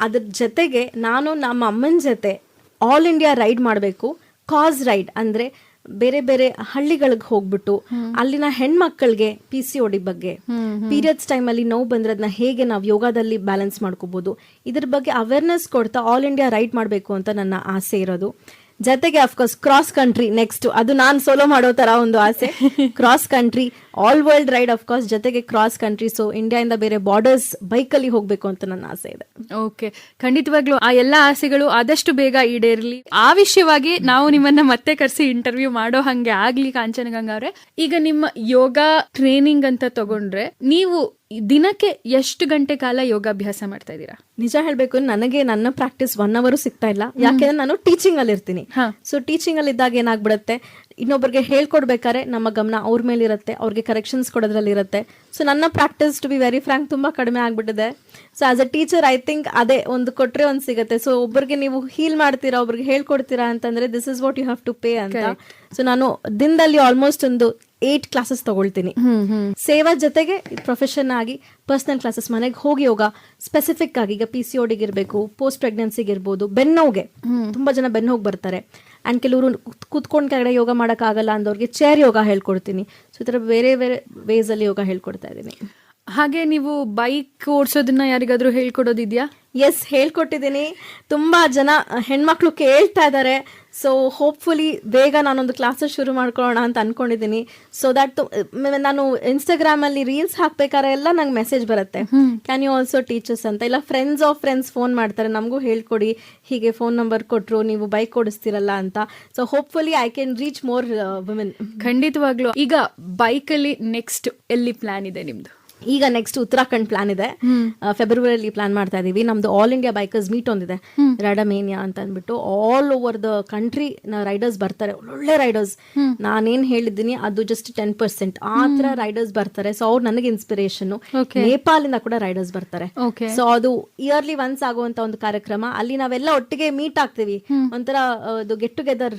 ಅದ್ರ ಜೊತೆಗೆ ನಾನು ನಮ್ಮ ಅಮ್ಮನ ಜೊತೆ ಆಲ್ ಇಂಡಿಯಾ ರೈಡ್ ಮಾಡಬೇಕು. ಕಾಸ್ ರೈಡ್ ಅಂದ್ರೆ ಬೇರೆ ಬೇರೆ ಹಳ್ಳಿಗಳಿಗೆ ಹೋಗ್ಬಿಟ್ಟು ಅಲ್ಲಿನ ಹೆಣ್ಮಕ್ಳಿಗೆ PCOD ಬಗ್ಗೆ, ಪೀರಿಯಡ್ಸ್ ಟೈಮಲ್ಲಿ ನೋವು ಬಂದ್ರೆ ಅದನ್ನ ಹೇಗೆ ನಾವು ಯೋಗದಲ್ಲಿ ಬ್ಯಾಲೆನ್ಸ್ ಮಾಡ್ಕೋಬಹುದು, ಇದ್ರ ಬಗ್ಗೆ ಅವೇರ್ನೆಸ್ ಕೊಡ್ತಾ ಆಲ್ ಇಂಡಿಯಾ ರೈಡ್ ಮಾಡಬೇಕು ಅಂತ ನನ್ನ ಆಸೆ ಇರೋದು. ಜೊತೆಗೆ ಅಫ್ಕೋರ್ಸ್ ಕ್ರಾಸ್ ಕಂಟ್ರಿ ನೆಕ್ಸ್ಟ್, ಅದು ನಾನು ಸೋಲೋ ಮಾಡೋ ತರ ಒಂದು ಆಸೆ. Cross country, all world ride of course, ಜೊತೆಗೆ ಕ್ರಾಸ್ ಕಂಟ್ರಿ. ಸೊ ಇಂಡಿಯಾದಿಂದ ಬೇರೆ ಬಾರ್ಡರ್ಸ್ ಬೈಕಲ್ಲಿ ಹೋಗ್ಬೇಕು ಅಂತ ನನ್ನ ಆಸೆ ಇದೆ. ಓಕೆ, ಖಂಡಿತವಾಗ್ಲೂ ಆ ಎಲ್ಲಾ ಆಸೆಗಳು ಆದಷ್ಟು ಬೇಗ ಈಡೇರಲಿ. ಆ ವಿಷಯವಾಗಿ ನಾವು ನಿಮ್ಮನ್ನ ಮತ್ತೆ ಕರೆಸಿ ಇಂಟರ್ವ್ಯೂ ಮಾಡೋ ಹಂಗೆ ಆಗ್ಲಿ ಕಾಂಚನಗಂಗಾ ಅವರೇ. ಈಗ ನಿಮ್ಮ ಯೋಗ ಟ್ರೈನಿಂಗ್ ಅಂತ ತಗೊಂಡ್ರೆ ನೀವು ದಿನಕ್ಕೆ ಎಷ್ಟು ಗಂಟೆ ಕಾಲ ಯೋಗಾಭ್ಯಾಸ ಮಾಡ್ತಾ ಇದ್ದೀರಾ? ನಿಜ ಹೇಳ್ಬೇಕು, ನನಗೆ ನನ್ನ ಪ್ರಾಕ್ಟೀಸ್ 1 hour ಸಿಗ್ತಾ ಇಲ್ಲ. ಯಾಕೆಂದ್ರೆ ನಾನು ಟೀಚಿಂಗ್ ಅಲ್ಲಿ ಇರ್ತೀನಿ. ಸೊ ಟೀಚಿಂಗ್ ಅಲ್ಲಿ ಇದ್ದಾಗ ಏನಾಗ್ಬಿಡುತ್ತೆ, ಇನ್ನೊಬ್ಬರಿಗೆ ಹೇಳ್ಕೊಡ್ಬೇಕಾದ್ರೆ ನಮ್ಮ ಗಮನ ಅವ್ರ ಮೇಲೆ ಇರುತ್ತೆ, ಅವ್ರಿಗೆ ಕರೆಕ್ಷನ್ಸ್ ಕೊಡೋದ್ರಲ್ಲಿ ಇರುತ್ತೆ. ಸೊ ನನ್ನ practice to be very frank ತುಂಬಾ ಕಡಿಮೆ ಆಗ್ಬಿಟ್ಟಿದೆ. So as a teacher I think ಅದೇ ಒಂದು ಕೊಟ್ರೆ ಒಂದು ಸಿಗುತ್ತೆ. ಸೊ ಒಬ್ಬರಿಗೆ ನೀವು ಹೀಲ್ ಮಾಡ್ತೀರಾ, ಒಬ್ರಿಗೆ ಹೇಳ್ಕೊಡ್ತೀರಾ ಅಂತಂದ್ರೆ this is what you have to pay ಅಂತ. ಸೊ ನಾನು ದಿನದಲ್ಲಿ ಆಲ್ಮೋಸ್ಟ್ ಒಂದು 8 classes ತಗೊಳ್ತೀನಿ. ಸೇವಾ ಜೊತೆಗೆ ಪ್ರೊಫೆಷನ್ ಆಗಿ ಪರ್ಸನಲ್ ಕ್ಲಾಸಸ್ ಮನೆಗೆ ಹೋಗಿ ಯೋಗ ಸ್ಪೆಸಿಫಿಕ್ ಆಗಿ, ಈಗ PCOD ಇರಬೇಕು, ಪೋಸ್ಟ್ ಪ್ರೆಗ್ನೆನ್ಸಿಗೆ ಇರ್ಬೋದು, ಬೆನ್ನೋಗೆ ತುಂಬಾ ಜನ ಬೆನ್ನೋಗಿ ಬರ್ತಾರೆ. ಆ್ಯಂಡ್ ಕೆಲವರು ಕೂತ್ಕೊಂಡು ಕೆಳಗಡೆ ಯೋಗ ಮಾಡೋಕ್ಕಾಗಲ್ಲ ಅಂದವ್ರಿಗೆ ಚೇರ್ ಯೋಗ ಹೇಳ್ಕೊಡ್ತೀನಿ. ಸೊ ಈ ಥರ ಬೇರೆ ಬೇರೆ ವೇಸಲ್ಲಿ ಯೋಗ ಹೇಳ್ಕೊಡ್ತಾ ಇದ್ದೀನಿ. ಹಾಗೆ ನೀವು ಬೈಕ್ ಓಡಿಸೋದನ್ನ ಯಾರಿಗಾದ್ರೂ ಹೇಳ್ಕೊಡೋದಿದ್ಯಾ? ಎಸ್, ಹೇಳ್ಕೊಟ್ಟಿದ್ದೀನಿ. ತುಂಬ ಜನ ಹೆಣ್ಮಕ್ಳು ಕೇಳ್ತಾ ಇದ್ದಾರೆ. ಸೊ ಹೋಪ್ಫುಲಿ ಬೇಗ ನಾನೊಂದು ಕ್ಲಾಸಸ್ ಶುರು ಮಾಡ್ಕೊಳ್ಳೋಣ ಅಂತ ಅನ್ಕೊಂಡಿದ್ದೀನಿ. ಸೊ ದಟ್ ನಾನು ಇನ್ಸ್ಟಾಗ್ರಾಮಲ್ಲಿ ರೀಲ್ಸ್ ಹಾಕ್ಬೇಕಾದ್ರೆ ಎಲ್ಲ ನಂಗೆ ಮೆಸೇಜ್ ಬರುತ್ತೆ, ಕ್ಯಾನ್ ಯು ಆಲ್ಸೋ ಟೀಚರ್ಸ್ ಅಂತ. ಇಲ್ಲ ಫ್ರೆಂಡ್ಸ್ ಆಫ್ ಫ್ರೆಂಡ್ಸ್ ಫೋನ್ ಮಾಡ್ತಾರೆ, ನಮಗೂ ಹೇಳ್ಕೊಡಿ, ಹೀಗೆ ಫೋನ್ ನಂಬರ್ ಕೊಟ್ಟರು, ನೀವು ಬೈಕ್ ಓಡಿಸ್ತಿರಲ್ಲ ಅಂತ. So hopefully I can reach more women. ಖಂಡಿತವಾಗ್ಲೂ. ಈಗ ಬೈಕಲ್ಲಿ ನೆಕ್ಸ್ಟ್ ಎಲ್ಲಿ ಪ್ಲಾನ್ ಇದೆ ನಿಮ್ದು? ಈಗ ನೆಕ್ಸ್ಟ್ ಉತ್ತರಾಖಂಡ್ ಪ್ಲಾನ್ ಇದೆ. ಫೆಬ್ರವರಿಯಲ್ಲಿ ಪ್ಲಾನ್ ಮಾಡ್ತಾ ಇದೀವಿ. ನಮ್ದು ಆಲ್ ಇಂಡಿಯಾ ಬೈಕರ್ಸ್ ಮೀಟ್ ಒಂದಿದೆ, ರೈಡಮೇನಿಯಾ ಅಂತ ಅಂದ್ಬಿಟ್ಟು. All over the country Riders ಬರ್ತಾರೆ, ಒಳ್ಳೊಳ್ಳೆ ರೈಡರ್ಸ್. ನಾನೇನ್ ಹೇಳಿದ್ದೀನಿ ಅದು ಜಸ್ಟ್ 10%. ಆ ತರ ರೈಡರ್ಸ್ ಬರ್ತಾರೆ. ಸೊ ಅವ್ರು ನನಗೆ ಇನ್ಸ್ಪಿರೇಷನ್. ನೇಪಾಳಿಂದ ಕೂಡ ರೈಡರ್ಸ್ ಬರ್ತಾರೆ. ಸೊ ಅದು ಇಯರ್ಲಿ ಒನ್ಸ್ ಆಗುವಂತ ಒಂದು ಕಾರ್ಯಕ್ರಮ. ಅಲ್ಲಿ ನಾವೆಲ್ಲ ಒಟ್ಟಿಗೆ ಮೀಟ್ ಆಗ್ತೀವಿ. ಒಂಥರ ಅದು ಗೆಟ್ ಟುಗೆದರ್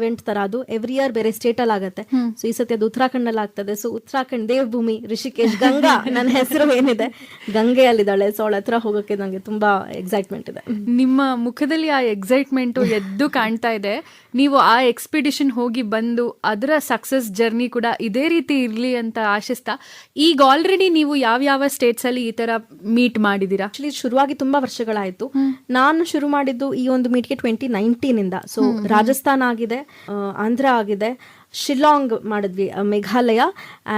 ಇವೆಂಟ್ ತರ. ಅದು ಎವ್ರಿ ಇಯರ್ ಬೇರೆ ಸ್ಟೇಟ್ ಅಲ್ಲಿ ಆಗುತ್ತೆ. ಸೊ ಈ ಸತಿ ಅದು ಉತ್ತರಾಖಂಡ್ ಅಲ್ಲಿ ಆಗ್ತದೆ. ಸೊ ಉತ್ತರಾಖಂಡ್ ದೇವಭೂಮಿ ರಿಷಿಕೇಶ್, ಗಂಗಾ ನನ್ನ ಹೆಸರು ಏನಿದೆ, ಗಂಗೆಯಲ್ಲಿದ್ದಾಳೆ. ಸೊ ಅವಳ ಹತ್ರ ಹೋಗೋಕೆ ನಂಗೆ ತುಂಬಾ ಎಕ್ಸೈಟ್ಮೆಂಟ್ ಇದೆ. ನಿಮ್ಮ ಮುಖದಲ್ಲಿ ಆ ಎಕ್ಸೈಟ್ಮೆಂಟ್ ಎದ್ದು ಕಾಣ್ತಾ ಇದೆ. ನೀವು ಆ ಎಕ್ಸ್ಪಿಡಿಷನ್ ಹೋಗಿ ಬಂದು ಅದರ ಸಕ್ಸಸ್ ಜರ್ನಿ ಕೂಡ ಇದೇ ರೀತಿ ಇರ್ಲಿ ಅಂತ ಆಶಿಸ್ತಾ, ಈಗ ಆಲ್ರೆಡಿ ನೀವು ಯಾವ ಸ್ಟೇಟ್ಸ್ ಅಲ್ಲಿ ಈ ತರ ಮೀಟ್ ಮಾಡಿದೀರಾ? ಆಕ್ಚುಲಿ ಶುರುವಾಗಿ ತುಂಬಾ ವರ್ಷಗಳಾಯ್ತು. ನಾನು ಶುರು ಮಾಡಿದ್ದು ಈ ಒಂದು ಮೀಟ್ಗೆ 2019 ಇಂದ. ಸೊ ರಾಜಸ್ಥಾನ ಆಗಿದೆ, ಆಂಧ್ರ ಆಗಿದೆ, ಶಿಲ್ಲಾಂಗ್ ಮಾಡಿದ್ವಿ, ಮೇಘಾಲಯ,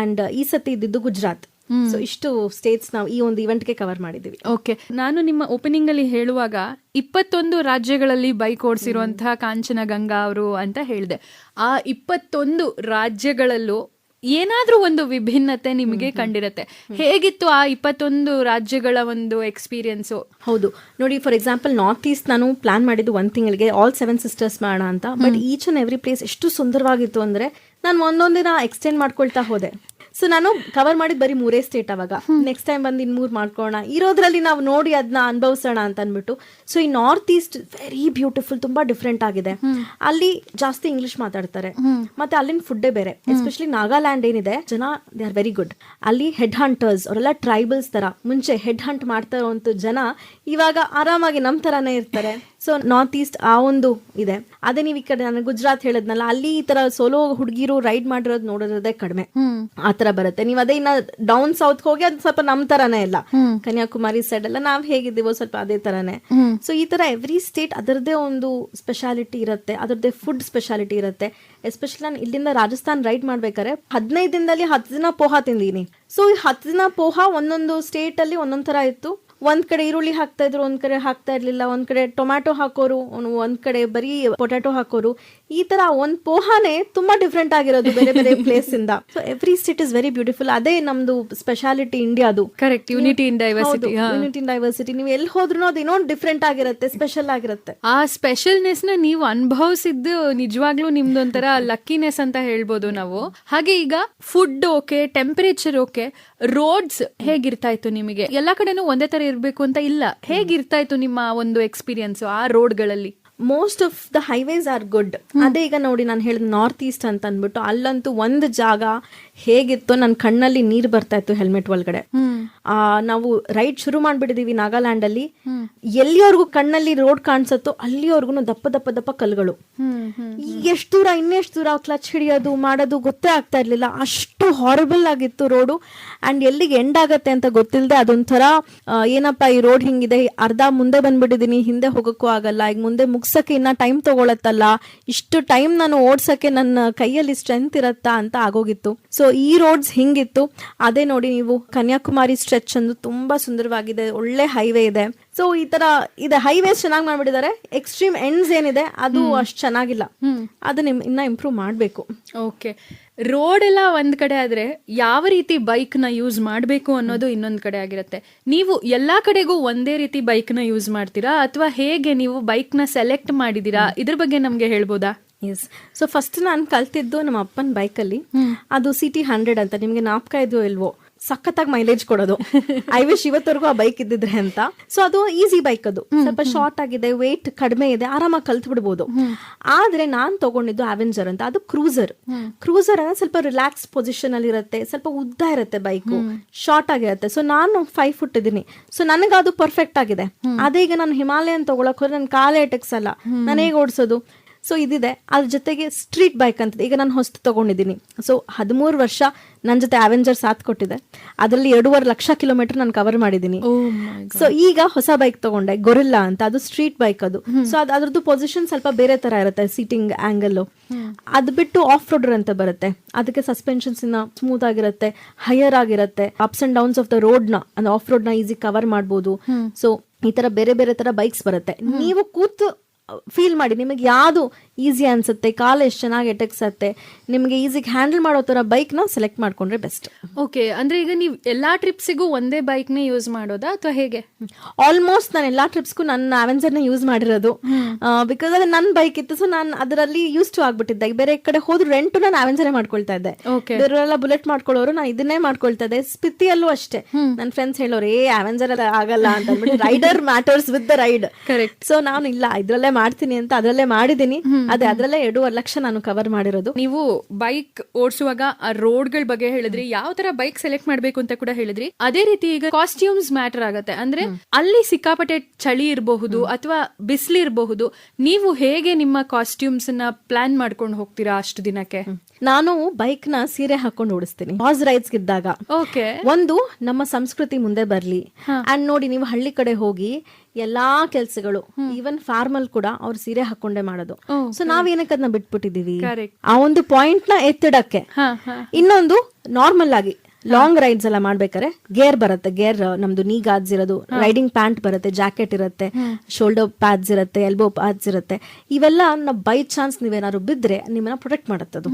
ಅಂಡ್ ಈ ಸತಿ ಇದ್ದಿದ್ದು ಗುಜರಾತ್. ಸೊ ಇಷ್ಟು ಸ್ಟೇಟ್ಸ್ ನಾವು ಈ ಒಂದು ಇವೆಂಟ್ಗೆ ಕವರ್ ಮಾಡಿದೀವಿ. ಓಕೆ, ನಾನು ನಿಮ್ಮ ಓಪನಿಂಗ್ ಅಲ್ಲಿ ಹೇಳುವಾಗ 21 ರಾಜ್ಯಗಳಲ್ಲಿ ಬೈಕ್ ಓಡಿಸಿರುವಂತಹ ಕಾಂಚನ ಗಂಗಾ ಅವರು ಅಂತ ಹೇಳಿದೆ. ಆ 21 ರಾಜ್ಯಗಳಲ್ಲೂ ಏನಾದ್ರೂ ಒಂದು ವಿಭಿನ್ನತೆ ನಿಮಗೆ ಕಂಡಿರತ್ತೆ. ಹೇಗಿತ್ತು ಆ 21 ರಾಜ್ಯಗಳ ಒಂದು ಎಕ್ಸ್ಪೀರಿಯನ್ಸ್? ಹೌದು ನೋಡಿ, ಫಾರ್ ಎಕ್ಸಾಂಪಲ್ ನಾರ್ತ್ ಈಸ್ಟ್ ನಾನು ಪ್ಲಾನ್ ಮಾಡಿದ್ದು 1 ತಿಂಗಳಿಗೆ ಆಲ್ 7 ಸಿಸ್ಟರ್ಸ್ ಮಾಡೋಣ ಅಂತ. But each and every place ಎಷ್ಟು ಸುಂದರವಾಗಿತ್ತು ಅಂದ್ರೆ ನಾನು ಒಂದೊಂದಿನ ಎಕ್ಸ್ಟೆಂಡ್ ಮಾಡ್ಕೊಳ್ತಾ ಹೋದೆ. ಸೊ ನಾನು ಕವರ್ ಮಾಡಿದ್ ಬರೀ 3 ಸ್ಟೇಟ್. ಅವಾಗ ನೆಕ್ಸ್ಟ್ ಟೈಮ್ ಬಂದು 3 ಮಾಡ್ಕೊಳ್ಳೋಣ, ಇರೋದ್ರಲ್ಲಿ ನಾವು ನೋಡಿ ಅದನ್ನ ಅನುಭವಿಸೋಣ ಅಂತ ಅಂದ್ಬಿಟ್ಟು. ಸೊ ಈ ನಾರ್ತ್ ಈಸ್ಟ್ ವೆರಿ ಬ್ಯೂಟಿಫುಲ್, ತುಂಬಾ ಡಿಫ್ರೆಂಟ್ ಆಗಿದೆ. ಅಲ್ಲಿ ಜಾಸ್ತಿ ಇಂಗ್ಲಿಷ್ ಮಾತಾಡ್ತಾರೆ, ಮತ್ತೆ ಅಲ್ಲಿನ ಫುಡ್ಡೇ ಬೇರೆ. ಎಸ್ಪೆಷಲಿ ನಾಗಾಲ್ಯಾಂಡ್ ಏನಿದೆ, ಜನ ದೇ ಆರ್ ವೆರಿ ಗುಡ್. ಅಲ್ಲಿ ಹೆಡ್ ಹಂಟರ್ಸ್, ಅವರೆಲ್ಲ ಟ್ರೈಬಲ್ಸ್ ತರ. ಮುಂಚೆ ಹೆಡ್ ಹಂಟ್ ಮಾಡ್ತಾ ಇರುವಂತ ಜನ ಇವಾಗ ಆರಾಮಾಗಿ ನಮ್ ತರಾನೇ ಇರ್ತಾರೆ. ಸೊ ನಾರ್ತ್ ಈಸ್ಟ್ ಆ ಒಂದು ಇದೆ. ಅದೇ ನೀವು ಈ ಕಡೆ ನಾನು ಗುಜರಾತ್ ಹೇಳದ್ನಲ್ಲ, ಅಲ್ಲಿ ಈ ತರ ಸೋಲೋ ಹುಡುಗಿರು ರೈಡ್ ಮಾಡಿರೋದು ನೋಡಿರೋದೇ ಕಡಿಮೆ. ಆತರ ಬರುತ್ತೆ. ನೀವು ಅದೇ ಇನ್ನ ಡೌನ್ ಸೌತ್ ಹೋಗಿ ಅದು ಸ್ವಲ್ಪ ನಮ್ ತರಾನೇ ಇಲ್ಲ, ಕನ್ಯಾಕುಮಾರಿ ಸೈಡ್ ಎಲ್ಲ ನಾವ್ ಹೇಗಿದ್ದೀವೋ ಸ್ವಲ್ಪ ಅದೇ ತರಾನೇ. ಸೊ ಈ ತರ ಎವ್ರಿ ಸ್ಟೇಟ್ ಅದರದೇ ಒಂದು ಸ್ಪೆಷಾಲಿಟಿ ಇರುತ್ತೆ, ಅದರದ್ದೇ ಫುಡ್ ಸ್ಪೆಷಾಲಿಟಿ ಇರುತ್ತೆ. ಎಸ್ಪೆಷಲಿ ನಾನು ಇಲ್ಲಿಂದ ರಾಜಸ್ಥಾನ್ ರೈಡ್ ಮಾಡ್ಬೇಕಾದ್ರೆ 15 ದಿನದಲ್ಲಿ 10 ದಿನ ಪೋಹಾ ತಿಂದೀನಿ. ಸೊ ಈ 10 ದಿನ ಪೋಹಾ ಒಂದೊಂದು ಸ್ಟೇಟ್ ಅಲ್ಲಿ ಒಂದೊಂದ್ ತರ ಇತ್ತು. ಒಂದ್ ಕಡೆ ಈರುಳ್ಳಿ ಹಾಕ್ತಾ ಇದ್ರು, ಒಂದ್ ಕಡೆ ಹಾಕ್ತಾ ಇರ್ಲಿಲ್ಲ, ಒಂದ್ ಕಡೆ ಟೊಮ್ಯಾಟೊ ಹಾಕೋರು, ಒಂದ್ ಕಡೆ ಬರೀ ಪೊಟ್ಯಾಟೊ ಹಾಕೋರು. ಈ ತರ ಒಂದ್ ಪೋಹಾನೇ ತುಂಬಾ ಡಿಫ್ರೆಂಟ್ ಆಗಿರೋದು ಬೇರೆ ಬೇರೆ ಪ್ಲೇಸ್ ಇಂದ. So every state is very beautiful. ಅದೇ ನಮ್ದು ಸ್ಪೆಷಾಲಿಟಿ ಇಂಡಿಯಾದು. Correct, unity in diversity. Unity in diversity. ನೀವು ಎಲ್ಲಿ ಹೋದ್ರು ಅದು ಇನ್ನೊಂದು ಡಿಫ್ರೆಂಟ್ ಆಗಿರುತ್ತೆ, ಸ್ಪೆಷಲ್ ಆಗಿರುತ್ತೆ. ಆ ಸ್ಪೆಷಲ್ನೆಸ್ ನ ನೀವು ಅನುಭವಿಸಿದ್ದು ನಿಜವಾಗ್ಲೂ ನಿಮ್ದೊಂಥರ ಲಕ್ಕಿನೆಸ್ ಅಂತ ಹೇಳ್ಬೋದು ನಾವು. ಹಾಗೆ ಈಗ food okay, temperature okay, roads ಹೇಗಿರ್ತಾ ಇತ್ತು ನಿಮಗೆ? ಎಲ್ಲಾ ಕಡೆನೂ ಒಂದೇ ತರ ಇರ್ಬೇಕು ಅಂತ ಇಲ್ಲ. ಹೇಗಿರ್ತಾ ಇತ್ತು ನಿಮ್ಮ ಒಂದು ಎಕ್ಸ್ಪೀರಿಯನ್ಸ್ ಆ ರೋಡ್ಗಳಲ್ಲಿ? Most of the highways are good. ಅದೇ ಈಗ ನೋಡಿ ನಾನು ಹೇಳಿದ ನಾರ್ತ್ ಈಸ್ಟ್ ಅಂತ ಅಂದ್ಬಿಟ್ಟು, ಅಲ್ಲಂತೂ ಒಂದು ಜಾಗ ಹೇಗಿತ್ತು, ನನ್ನ ಕಣ್ಣಲ್ಲಿ ನೀರ್ ಬರ್ತಾ ಇತ್ತು ಹೆಲ್ಮೆಟ್ ಒಳಗಡೆ. ನಾವು ರೈಡ್ ಶುರು ಮಾಡ್ಬಿಟ್ಟಿದೀವಿ ನಾಗಾಲ್ಯಾಂಡ್ ಅಲ್ಲಿ. ಎಲ್ಲಿವರೆಗೂ ಕಣ್ಣಲ್ಲಿ ರೋಡ್ ಕಾಣಿಸುತ್ತೋ ಅಲ್ಲಿವರೆಗೂ ದಪ್ಪ ದಪ್ಪ ದಪ್ಪ ಕಲ್ಗಳು. ಎಷ್ಟು ದೂರ ಇನ್ನೆಷ್ಟು ದೂರ ಕ್ಲಚ್ ಹಿಡಿಯೋದು ಮಾಡೋದು ಗೊತ್ತೇ ಆಗ್ತಾ ಇರ್ಲಿಲ್ಲ, ಅಷ್ಟು ಹಾರಬಲ್ ಆಗಿತ್ತು ರೋಡು. ಅಂಡ್ ಎಲ್ಲಿಗೆ ಎಂಡ್ ಆಗತ್ತೆ ಅಂತ ಗೊತ್ತಿಲ್ಲದೆ ಅದೊಂಥರ ಏನಪ್ಪಾ ಈ ರೋಡ್ ಹಿಂಗಿದೆ, ಅರ್ಧ ಮುಂದೆ ಬಂದ್ಬಿಟ್ಟಿದೀನಿ, ಹಿಂದೆ ಹೋಗಕ್ಕೂ ಆಗಲ್ಲ, ಈಗ ಮುಂದೆ ಮುಗ್ಸಕ್ಕೆ ಇನ್ನ ಟೈಮ್ ತಗೊಳತ್ತಲ್ಲ, ಇಷ್ಟು ಟೈಮ್ ನಾನು ಓಡ್ಸಕ್ಕೆ ನನ್ನ ಕೈಯಲ್ಲಿ ಸ್ಟ್ರೆಂತ್ ಇರತ್ತಾ ಅಂತ ಆಗೋಗಿತ್ತು. ಸೊ ಈ ರೋಡ್ಸ್ ಹಿಂಗಿತ್ತು. ಅದೇ ನೋಡಿ ನೀವು ಕನ್ಯಾಕುಮಾರಿ ಸ್ಟ್ರೆಚ್ ಅಂದು ತುಂಬಾ ಸುಂದರವಾಗಿದೆ, ಒಳ್ಳೆ ಹೈವೇ ಇದೆ. ಸೊ ಈ ತರ ಇದೆ, ಹೈವೇಸ್ ಚೆನ್ನಾಗಿ ಮಾಡ್ಬಿಟ್ಟಿದ್ದಾರೆ. ಎಕ್ಸ್ಟ್ರೀಮ್ ಎಂಡ್ಸ್ ಏನಿದೆ ಅದು ಅಷ್ಟು ಚೆನ್ನಾಗಿಲ್ಲ, ಅದನ್ನ ಇನ್ನ ಇಂಪ್ರೂವ್ ಮಾಡ್ಬೇಕು. ಓಕೆ, ರೋಡ್ ಎಲ್ಲ ಒಂದ್ ಕಡೆ ಆದ್ರೆ ಯಾವ ರೀತಿ ಬೈಕ್ ನ ಯೂಸ್ ಮಾಡ್ಬೇಕು ಅನ್ನೋದು ಇನ್ನೊಂದ್ ಕಡೆ ಆಗಿರುತ್ತೆ. ನೀವು ಎಲ್ಲಾ ಕಡೆಗೂ ಒಂದೇ ರೀತಿ ಬೈಕ್ ನ ಯೂಸ್ ಮಾಡ್ತೀರಾ ಅಥವಾ ಹೇಗೆ ನೀವು ಬೈಕ್ ನ ಸೆಲೆಕ್ಟ್ ಮಾಡಿದೀರಾ? ಇದ್ರ ಬಗ್ಗೆ ನಮ್ಗೆ ಹೇಳ್ಬೋದಾ? ಎಸ್. ಸೊ ಫಸ್ಟ್ ನಾನು ಕಲ್ತಿದ್ದು ನಮ್ಮ ಅಪ್ಪನ ಬೈಕಲ್ಲಿ. ಅದು CT100 ಅಂತ, ನಿಮ್ಗೆ ಜ್ಞಾಪಕ ಇದೆಯೋ ಇಲ್ವೋ, ಸಖತ್ತಾಗಿ ಮೈಲೇಜ್ ಕೊಡೋದು. ಐ ವಿಶ್ ಇವತ್ತವರೆಗೂ ಆ ಬೈಕ್ ಇದ್ದಿದ್ರೆ ಅಂತ. ಸೊ ಅದು ಈಸಿ ಬೈಕ್, ಅದು ಸ್ವಲ್ಪ ಶಾರ್ಟ್ ಆಗಿದೆ, ವೇಟ್ ಕಡಿಮೆ ಇದೆ, ಆರಾಮಾಗಿ ಕಲ್ತ್ ಬಿಡ್ಬೋದು. ಆದ್ರೆ ನಾನ್ ತಗೊಂಡಿದ್ದು ಅವೆಂಜರ್ ಅಂತ, ಅದು ಕ್ರೂಸರ್. ಕ್ರೂಸರ್ ಅಂದ್ರೆ ಸ್ವಲ್ಪ ರಿಲ್ಯಾಕ್ಸ್ ಪೊಸಿಷನ್ ಅಲ್ಲಿ ಇರುತ್ತೆ, ಸ್ವಲ್ಪ ಉದ್ದ ಇರುತ್ತೆ ಬೈಕು, ಶಾರ್ಟ್ ಆಗಿರುತ್ತೆ. ಸೊ ನಾನು 5 ಫುಟ್ ಇದ್ದೀನಿ, ಸೊ ನನಗೆ ಅದು ಪರ್ಫೆಕ್ಟ್ ಆಗಿದೆ. ಅದೇ ಈಗ ನಾನು ಹಿಮಾಲಯನ್ ತಗೊಳಕ್ ಹೋದ್ರೆ ನನ್ ಕಾಲೇ ಟೆಕ್ಸಲ್ಲ, ನಾನು ಹೇಗೆ ಓಡಿಸೋದು? ಸೊ ಇದಿದೆ. ಅದ್ರ ಜೊತೆಗೆ ಸ್ಟ್ರೀಟ್ ಬೈಕ್ ಅಂತ ಈಗ ನಾನು ಹೊಸ್ತು ತಗೊಂಡಿದ್ದೀನಿ. ಸೊ 13 ವರ್ಷ ನನ್ನ ಜೊತೆ ಅವೆಂಜರ್ ಸಾಥ್ ಕೊಟ್ಟಿದೆ. ಅದರಲ್ಲಿ 2.5 ಲಕ್ಷ ಕಿಲೋಮೀಟರ್ ನಾನು ಕವರ್ ಮಾಡಿದ್ದೀನಿ. ಸೊ ಈಗ ಹೊಸ ಬೈಕ್ ತಗೊಂಡೆ, ಗೊರಿಲ್ಲಾ ಅಂತ. ಅದು ಸ್ಟ್ರೀಟ್ ಬೈಕ್ ಅದು. ಸೊ ಅದ್ರದ್ದು ಪೊಸಿಷನ್ ಸ್ವಲ್ಪ ಬೇರೆ ತರ ಇರುತ್ತೆ, ಸೀಟಿಂಗ್ ಆಂಗಲ್. ಅದು ಬಿಟ್ಟು ಆಫ್ ರೋಡರ್ ಅಂತ ಬರುತ್ತೆ. ಅದಕ್ಕೆ ಸಸ್ಪೆನ್ಷನ್ಸ್ ಇನ್ನ ಸ್ಮೂತ್ ಆಗಿರುತ್ತೆ, ಹೈಯರ್ ಆಗಿರುತ್ತೆ. Ups and downs of the road ನ ಅಂದ್ರೆ ಆಫ್ ರೋಡ್ ನ ಈಸಿ ಕವರ್ ಮಾಡಬಹುದು. ಸೊ ಈ ತರ ಬೇರೆ ಬೇರೆ ತರ ಬೈಕ್ಸ್ ಬರುತ್ತೆ. ನೀವು ಕೂತು ಫೀಲ್ ಮಾಡಿ ನಿಮಗೆ ಯಾವುದು ಈಸಿ ಅನ್ಸುತ್ತೆ, ಕಾಲು ಎಷ್ಟು ಚೆನ್ನಾಗಿ ಎಟಕ್ಸತ್ತೆ, ನಿಮಗೆ ಈಸಿಗೆ ಹ್ಯಾಂಡಲ್ ಮಾಡೋ ತರ ಬೈಕ್ ನ ಸೆಲೆಕ್ಟ್ ಮಾಡ್ಕೊಂಡ್ರೆ ಬೆಸ್ಟ್. ಓಕೆ, ಅಂದ್ರೆ ಈಗ ನೀವು ಎಲ್ಲಾ ಟ್ರಿಪ್ಸಿಗೂ ಒಂದೇ ಬೈಕ್ ನೇ ಯೂಸ್ ಮಾಡೋದಾ ಅಥವಾ ಹೇಗೆ? ಆಲ್ಮೋಸ್ಟ್ ನಾನು ಎಲ್ಲಾ ಟ್ರಿಪ್ಸ್ಗೂ ನನ್ನ ಅವೆಂಜರ್ ನ ಯೂಸ್ ಮಾಡಿರೋದು. ಬಿಕಾಸ್ ಅದು ನನ್ನ ಬೈಕ್ ಇತ್ತು. ಸೊ ನಾನು ಅದರಲ್ಲಿ ಯೂಸ್ ಟು ಆಗ್ಬಿಟ್ಟಿದ್ದೆ. ಬೇರೆ ಕಡೆ ಹೋದ್ರು ರೆಂಟ್ ನಾನು ಅವೆಂಜರ್ ಮಾಡ್ಕೊಳ್ತಾ ಇದ್ದೆ. ಬೇರೆಲ್ಲ ಬುಲೆಟ್ ಮಾಡ್ಕೊಳ್ಳೋರು, ನಾನು ಇದನ್ನೇ ಮಾಡ್ಕೊಳ್ತಾ ಇದ್ದೆ. ಸ್ಪಿತಿಯಲ್ಲೂ ಅಷ್ಟೇ ನನ್ನ ಫ್ರೆಂಡ್ಸ್ ಹೇಳೋರು ಅವೆಂಜರ್ ಎಲ್ಲ ಆಗಲ್ಲ ಅಂತ ಅಂದ್ಬಿಟ್ಟು, rider matters with the ride. Correct. So ನಾನು ಇಲ್ಲ, ಇದ್ರಲ್ಲೇ ಮಾಡ್ತೀನಿ ಅಂತ ಅದರಲ್ಲೇ ಮಾಡಿದೀನಿ. ಅದರಲ್ಲೇ 2.5 ಲಕ್ಷ ನಾನು ಕವರ್ ಮಾಡಿರೋದು. ನೀವು ಬೈಕ್ ಓಡಿಸುವಾಗ ಆ ರೋಡ್ಗಳ ಬಗ್ಗೆ ಹೇಳಿದ್ರಿ, ಯಾವ ತರ ಬೈಕ್ ಸೆಲೆಕ್ಟ್ ಮಾಡ್ಬೇಕು ಅಂತ ಕೂಡ ಹೇಳಿದ್ರಿ. ಅದೇ ರೀತಿ ಈಗ ಕಾಸ್ಟ್ಯೂಮ್ಸ್ ಮ್ಯಾಟರ್ ಆಗತ್ತೆ. ಅಂದ್ರೆ ಅಲ್ಲಿ ಸಿಕ್ಕಾಪಟ್ಟೆ ಚಳಿ ಇರಬಹುದು ಅಥವಾ ಬಿಸಿಲು ಇರಬಹುದು. ನೀವು ಹೇಗೆ ನಿಮ್ಮ ಕಾಸ್ಟ್ಯೂಮ್ಸ್ ನ ಪ್ಲಾನ್ ಮಾಡ್ಕೊಂಡು ಹೋಗ್ತೀರಾ ಅಷ್ಟು ದಿನಕ್ಕೆ? ನಾನು ಬೈಕ್ ನ ಸೀರೆ ಹಾಕೊಂಡು ಓಡಿಸ್ತೀನಿ ಹಾರ್ಸ್ ರೈಡ್ಸ್ ಇದ್ದಾಗ. ಒಂದು ನಮ್ಮ ಸಂಸ್ಕೃತಿ ಮುಂದೆ ಬರ್ಲಿ. ಅಂಡ್ ನೋಡಿ, ನೀವು ಹಳ್ಳಿ ಕಡೆ ಹೋಗಿ ಎಲ್ಲಾ ಕೆಲ್ಸಗಳು, ಈವನ್ ಫಾರ್ಮಲ್ ಕೂಡ ಅವ್ರು ಸೀರೆ ಹಾಕೊಂಡೇ ಮಾಡೋದು. ಸೊ ನಾವೇನಕ್ಕೆ ಅದನ್ನ ಬಿಟ್ಬಿಟ್ಟಿದೀವಿ, ಆ ಒಂದು ಪಾಯಿಂಟ್ ನ ಎತ್ತಿಡಕ್ಕೆ. ಇನ್ನೊಂದು ನಾರ್ಮಲ್ ಆಗಿ ಲಾಂಗ್ ರೈಡ್ಸ್ ಎಲ್ಲ ಮಾಡ್ಬೇಕಾದ್ರೆ ಗೇರ್ ಬರುತ್ತೆ. ಗೇರ್ ನಮ್ದು ನೀ ಗಾರ್ಡ್ಸ್ ಇರೋದು, ರೈಡಿಂಗ್ ಪ್ಯಾಂಟ್ ಬರುತ್ತೆ, ಜಾಕೆಟ್ ಇರುತ್ತೆ, ಶೋಲ್ಡರ್ ಪ್ಯಾಡ್ಸ್ ಇರುತ್ತೆ, ಎಲ್ಬೋ ಪ್ಯಾಡ್ಸ್ ಇರುತ್ತೆ. ಇವೆಲ್ಲ ಬೈ ಚಾನ್ಸ್ ನೀವೇನಾದ್ರು ಬಿದ್ರೆ ನಿಮ್ಮನ್ನ ಪ್ರೊಟೆಕ್ಟ್ ಮಾಡುತ್ತದು.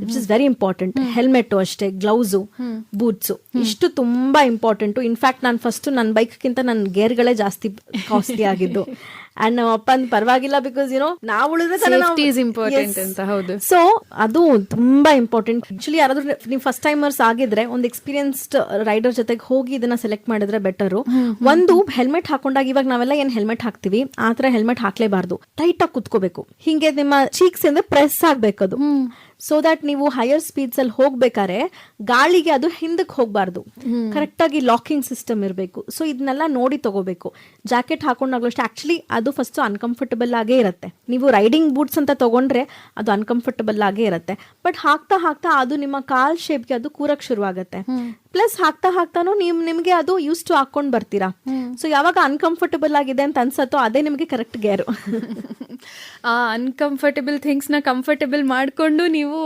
It's is very important. Helmet ಅಷ್ಟೇ, ಗ್ಲೌಸು, ಬೂಟ್ಸ್, ಇಷ್ಟು ತುಂಬಾ ಇಂಪಾರ್ಟೆಂಟ್. ಇನ್ಫ್ಯಾಕ್ಟ್ ನಾನು ಫಸ್ಟ್ ನನ್ನ ಬೈಕ್ಗಿಂತ ನನ್ನ ಗೇರ್ಗಳೇ ಜಾಸ್ತಿ ಕಾಸ್ಟ್ಲಿ ಆಗಿದ್ದು. ಅಂಡ್ ನಮ್ಮ ಅಪ್ಪನ್ ಪರವಾಗಿಲ್ಲ, ಬಿಕಾಸ್ ನಾವು ಉಳಿದ್ರೆ ಸೊ ಅದು ತುಂಬಾ ಇಂಪಾರ್ಟೆಂಟ್. ಆಕ್ಚುಲಿ ಯಾರಾದ್ರೂ ನೀವು ಫಸ್ಟ್ ಟೈಮರ್ಸ್ ಆಗಿದ್ರೆ ಒಂದು ಎಕ್ಸ್ಪೀರಿಯನ್ಸ್ಡ್ ರೈಡರ್ ಜೊತೆಗೆ ಹೋಗಿ ಇದನ್ನ ಸೆಲೆಕ್ಟ್ ಮಾಡಿದ್ರೆ ಬೆಟರ್. ಒಂದು ಹೆಲ್ಮೆಟ್ ಹಾಕೊಂಡಾಗ, ಇವಾಗ ನಾವೆಲ್ಲ ಏನ್ ಹೆಲ್ಮೆಟ್ ಹಾಕ್ತಿವಿ ಆ ತರ ಹೆಲ್ಮೆಟ್ ಹಾಕ್ಲೇಬಾರ್ದು. ಟೈಟ್ ಆಗಿ ಕುತ್ಕೋಬೇಕು. ಹಿಂಗೆ ನಿಮ್ಮ ಚೀಕ್ಸ್ ಇಂದ ಪ್ರೆಸ್ ಆಗ್ಬೇಕದು. ಸೊ ದಟ್ ನೀವು ಹೈಯರ್ ಸ್ಪೀಡ್ಸ್ ಅಲ್ಲಿ ಹೋಗ್ಬೇಕಾದ್ರೆ ಗಾಳಿಗೆ ಅದು ಹಿಂದಕ್ಕೆ ಹೋಗ್ಬಾರ್ದು. ಕರೆಕ್ಟ್ ಆಗಿ ಲಾಕಿಂಗ್ ಸಿಸ್ಟಮ್ ಇರಬೇಕು. ಸೊ ಇದನ್ನೆಲ್ಲ ನೋಡಿ ತಗೋಬೇಕು. ಜಾಕೆಟ್ ಹಾಕೊಂಡಾಗ್ಲೂ ಅಷ್ಟೇ. ಆಕ್ಚುಲಿ ಅದು ಫಸ್ಟ್ ಅನ್ಕಂಫರ್ಟಬಲ್ ಆಗೇ ಇರುತ್ತೆ. ನೀವು ರೈಡಿಂಗ್ ಬೂಟ್ಸ್ ಅಂತ ತಗೊಂಡ್ರೆ ಅದು ಅನ್ಕಂಫರ್ಟಬಲ್ ಆಗೇ ಇರುತ್ತೆ. ಬಟ್ ಹಾಕ್ತಾ ಹಾಕ್ತಾ ಅದು ನಿಮ್ಮ ಕಾಲ್ ಶೇಪ್ಗೆ ಅದು ಕೂರಕ್ ಶುರು ಆಗತ್ತೆ. ಪ್ಲಸ್ ಹಾಕ್ತಾ ಹಾಕ್ತಾನು ನಿಮ್ಗೆ ಅದು ಯೂಸ್ ಟು ಹಾಕೊಂಡ್ ಬರ್ತೀರಾ. ಸೊ ಯಾವಾಗ ಅನ್ಕಂಫರ್ಟಬಲ್ ಆಗಿದೆ ಅಂತ ಅನ್ಸತ್ತೋ ಅದೇ ನಿಮ್ಗೆ ಕರೆಕ್ಟ್ ಗೇರು. ಆ ಅನ್ಕಂಫರ್ಟಬಲ್ ಥಿಂಗ್ಸ್ ನ ಕಂಫರ್ಟಬಲ್ ಮಾಡ್ಕೊಂಡು ನೀವು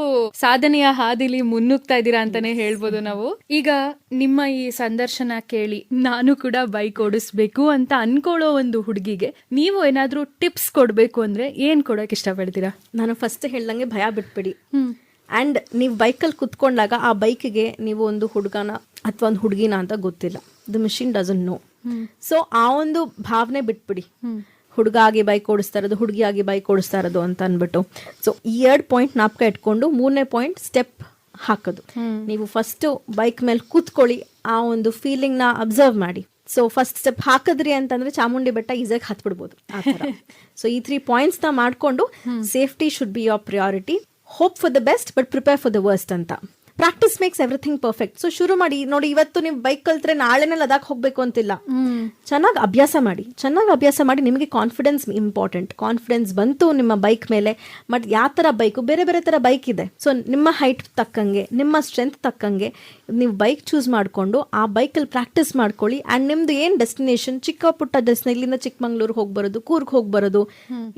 ಸಾಧನೆಯ ಹಾದಿಲಿ ಮುನ್ನುಗ್ತಾ ಇದ್ದೀರಾ ಅಂತಾನೆ ಹೇಳ್ಬೋದು ನಾವು. ಈಗ ನಿಮ್ಮ ಈ ಸಂದರ್ಶನ ಕೇಳಿ ನಾನು ಕೂಡ ಬೈಕ್ ಓಡಿಸ್ಬೇಕು ಅಂತ ಅನ್ಕೊಳ್ಳೋ ಒಂದು ಹುಡುಗಿಗೆ ನೀವು ಏನಾದ್ರೂ ಟಿಪ್ಸ್ ಕೊಡ್ಬೇಕು ಅಂದ್ರೆ ಏನ್ ಕೊಡಕ್ ಇಷ್ಟಪಡ್ತೀರಾ? ನಾನು ಫಸ್ಟ್ ಹೇಳ್ದಂಗೆ ಭಯ ಬಿಟ್ಬಿಡಿ. ಅಂಡ್ ನೀವು ಬೈಕಲ್ಲಿ ಕುತ್ಕೊಂಡಾಗ ಆ ಬೈಕ್ಗೆ ನೀವು ಒಂದು ಹುಡುಗನ ಅಥವಾ ಒಂದು ಹುಡುಗಿನ ಅಂತ ಗೊತ್ತಿಲ್ಲ. The machine doesn't know. So ಆ ಒಂದು ಭಾವನೆ ಬಿಟ್ಬಿಡಿ. ಹುಡುಗ ಆಗಿ ಬೈಕ್ ಓಡಿಸ್ತಾ ಇರೋದು, ಹುಡುಗಿ ಆಗಿ ಬೈಕ್ ಓಡಿಸ್ತಾ ಇರೋದು ಅಂತ ಅಂದ್ಬಿಟ್ಟು. ಸೊ ಈ 2 ಪಾಯಿಂಟ್ ನಾಪ್ಕ ಇಟ್ಕೊಂಡು 3ನೇ ಪಾಯಿಂಟ್ ಸ್ಟೆಪ್ ಹಾಕೋದು. ನೀವು ಫಸ್ಟ್ ಬೈಕ್ ಮೇಲೆ ಕೂತ್ಕೊಳ್ಳಿ, ಆ ಒಂದು ಫೀಲಿಂಗ್ ನ ಅಬ್ಸರ್ವ್ ಮಾಡಿ. ಸೊ ಫಸ್ಟ್ ಸ್ಟೆಪ್ ಹಾಕಿದ್ರಿ ಅಂತಂದ್ರೆ ಚಾಮುಂಡಿ ಬೆಟ್ಟ ಈಸಿಯಾಗಿ ಹತ್ಬಿಡ್ಬೋದು ಆ ಥರ. ಸೊ ಈ 3 ಪಾಯಿಂಟ್ಸ್ ನ ಮಾಡ್ಕೊಂಡು safety should be your priority. Hope for the best but prepare for the worst ಅಂತ. Practice makes everything perfect. So ಶುರು ಮಾಡಿ. ನೋಡಿ, ಇವತ್ತು ನೀವು ಬೈಕ್ ಕಲ್ತ್ರೆ ನಾಳೆನೇ ಲದಾಖ್ ಹೋಗ್ಬೇಕು ಅಂತಿಲ್ಲ. ಚೆನ್ನಾಗಿ ಅಭ್ಯಾಸ ಮಾಡಿ. ನಿಮಗೆ ಕಾನ್ಫಿಡೆನ್ಸ್ ಇಂಪಾರ್ಟೆಂಟ್. ಕಾನ್ಫಿಡೆನ್ಸ್ ಬಂತು ನಿಮ್ಮ ಬೈಕ್ ಮೇಲೆ. ಬಟ್ ಯಾವ ತರ ಬೈಕು, ಬೇರೆ ಬೇರೆ ತರ ಬೈಕ್ ಇದೆ. ಸೊ ನಿಮ್ಮ ಹೈಟ್ ತಕ್ಕಂಗೆ, ನಿಮ್ಮ ಸ್ಟ್ರೆಂತ್ ತಕ್ಕಂಗೆ ನೀವು ಬೈಕ್ ಚೂಸ್ ಮಾಡ್ಕೊಂಡು ಆ ಬೈಕಲ್ಲಿ ಪ್ರಾಕ್ಟೀಸ್ ಮಾಡ್ಕೊಳ್ಳಿ. ಅಂಡ್ ನಿಮ್ದು ಏನ್ ಡೆಸ್ಟಿನೇಷನ್, ಚಿಕ್ಕ ಪುಟ್ಟ ಡೆಸ್ಟಿನೇಷನ್, ಇಲ್ಲಿಂದ ಚಿಕ್ಕಮಂಗ್ಳೂರ್ ಹೋಗ್ಬರೋದು, ಕೂರ್ಗ್ ಹೋಗ್ಬರೋದು,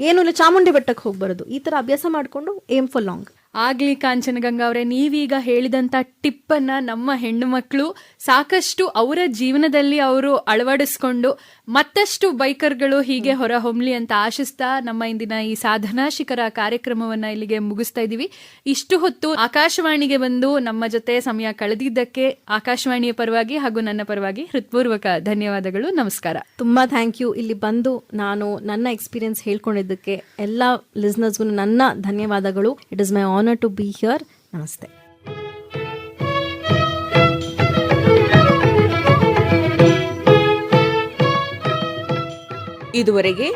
ಏನು ಇಲ್ಲ ಚಾಮುಂಡಿ ಬೆಟ್ಟಕ್ಕೆ ಹೋಗ್ಬರೋದು, ಈ ತರ ಅಭ್ಯಾಸ ಮಾಡ್ಕೊಂಡು ಏಮ್ ಫಾರ್ ಲಾಂಗ್. ಆಗ್ಲಿ ಕಾಂಚನಗಂಗಾ ಅವರೇ, ನೀವೀಗ ಹೇಳಿದಂತ ಟಿಪ್ ಅನ್ನ ನಮ್ಮ ಹೆಣ್ಣು ಮಕ್ಕಳು ಸಾಕಷ್ಟು ಅವರ ಜೀವನದಲ್ಲಿ ಅವರು ಅಳವಡಿಸ್ಕೊಂಡು ಮತ್ತಷ್ಟು ಬೈಕರ್ಗಳು ಹೀಗೆ ಹೊರ ಹೊಮ್ಲಿ ಅಂತ ಆಶಿಸ್ತಾ ನಮ್ಮ ಇಂದಿನ ಈ ಸಾಧನಾ ಶಿಖರ ಕಾರ್ಯಕ್ರಮವನ್ನ ಇಲ್ಲಿಗೆ ಮುಗಿಸ್ತಾ ಇದೀವಿ. ಇಷ್ಟು ಹೊತ್ತು ಆಕಾಶವಾಣಿಗೆ ಬಂದು ನಮ್ಮ ಜೊತೆ ಸಮಯ ಕಳೆದಿದ್ದಕ್ಕೆ ಆಕಾಶವಾಣಿಯ ಪರವಾಗಿ ಹಾಗೂ ನನ್ನ ಪರವಾಗಿ ಹೃತ್ಪೂರ್ವಕ ಧನ್ಯವಾದಗಳು. ನಮಸ್ಕಾರ. ತುಂಬಾ ಥ್ಯಾಂಕ್ ಯು. ಇಲ್ಲಿ ಬಂದು ನಾನು ನನ್ನ ಎಕ್ಸ್ಪೀರಿಯನ್ಸ್ ಹೇಳ್ಕೊಂಡಿದ್ದಕ್ಕೆ ಎಲ್ಲ ಲಿಸ್ನರ್ಸ್ಗೂ ನನ್ನ ಧನ್ಯವಾದಗಳು. It is my honor to be here. Namaste. ಇದುವರೆಗೆ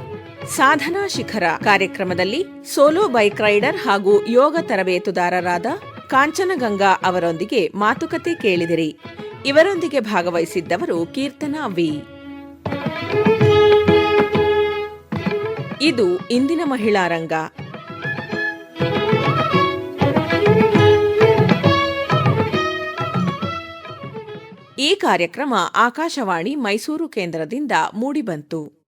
ಸಾಧನಾ ಶಿಖರ ಕಾರ್ಯಕ್ರಮದಲ್ಲಿ ಸೋಲೋ ಬೈಕ್ ರೈಡರ್ ಹಾಗೂ ಯೋಗ ತರಬೇತುದಾರರಾದ ಕಾಂಚನಗಂಗಾ ಅವರೊಂದಿಗೆ ಮಾತುಕತೆ ಕೇಳಿದಿರಿ. ಇವರೊಂದಿಗೆ ಭಾಗವಹಿಸಿದ್ದವರು ಕೀರ್ತನಾ ವಿ. ಇದು ಇಂದಿನ ಮಹಿಳಾ ರಂಗ. ಈ ಕಾರ್ಯಕ್ರಮ ಆಕಾಶವಾಣಿ ಮೈಸೂರು ಕೇಂದ್ರದಿಂದ ಮೂಡಿಬಂತು.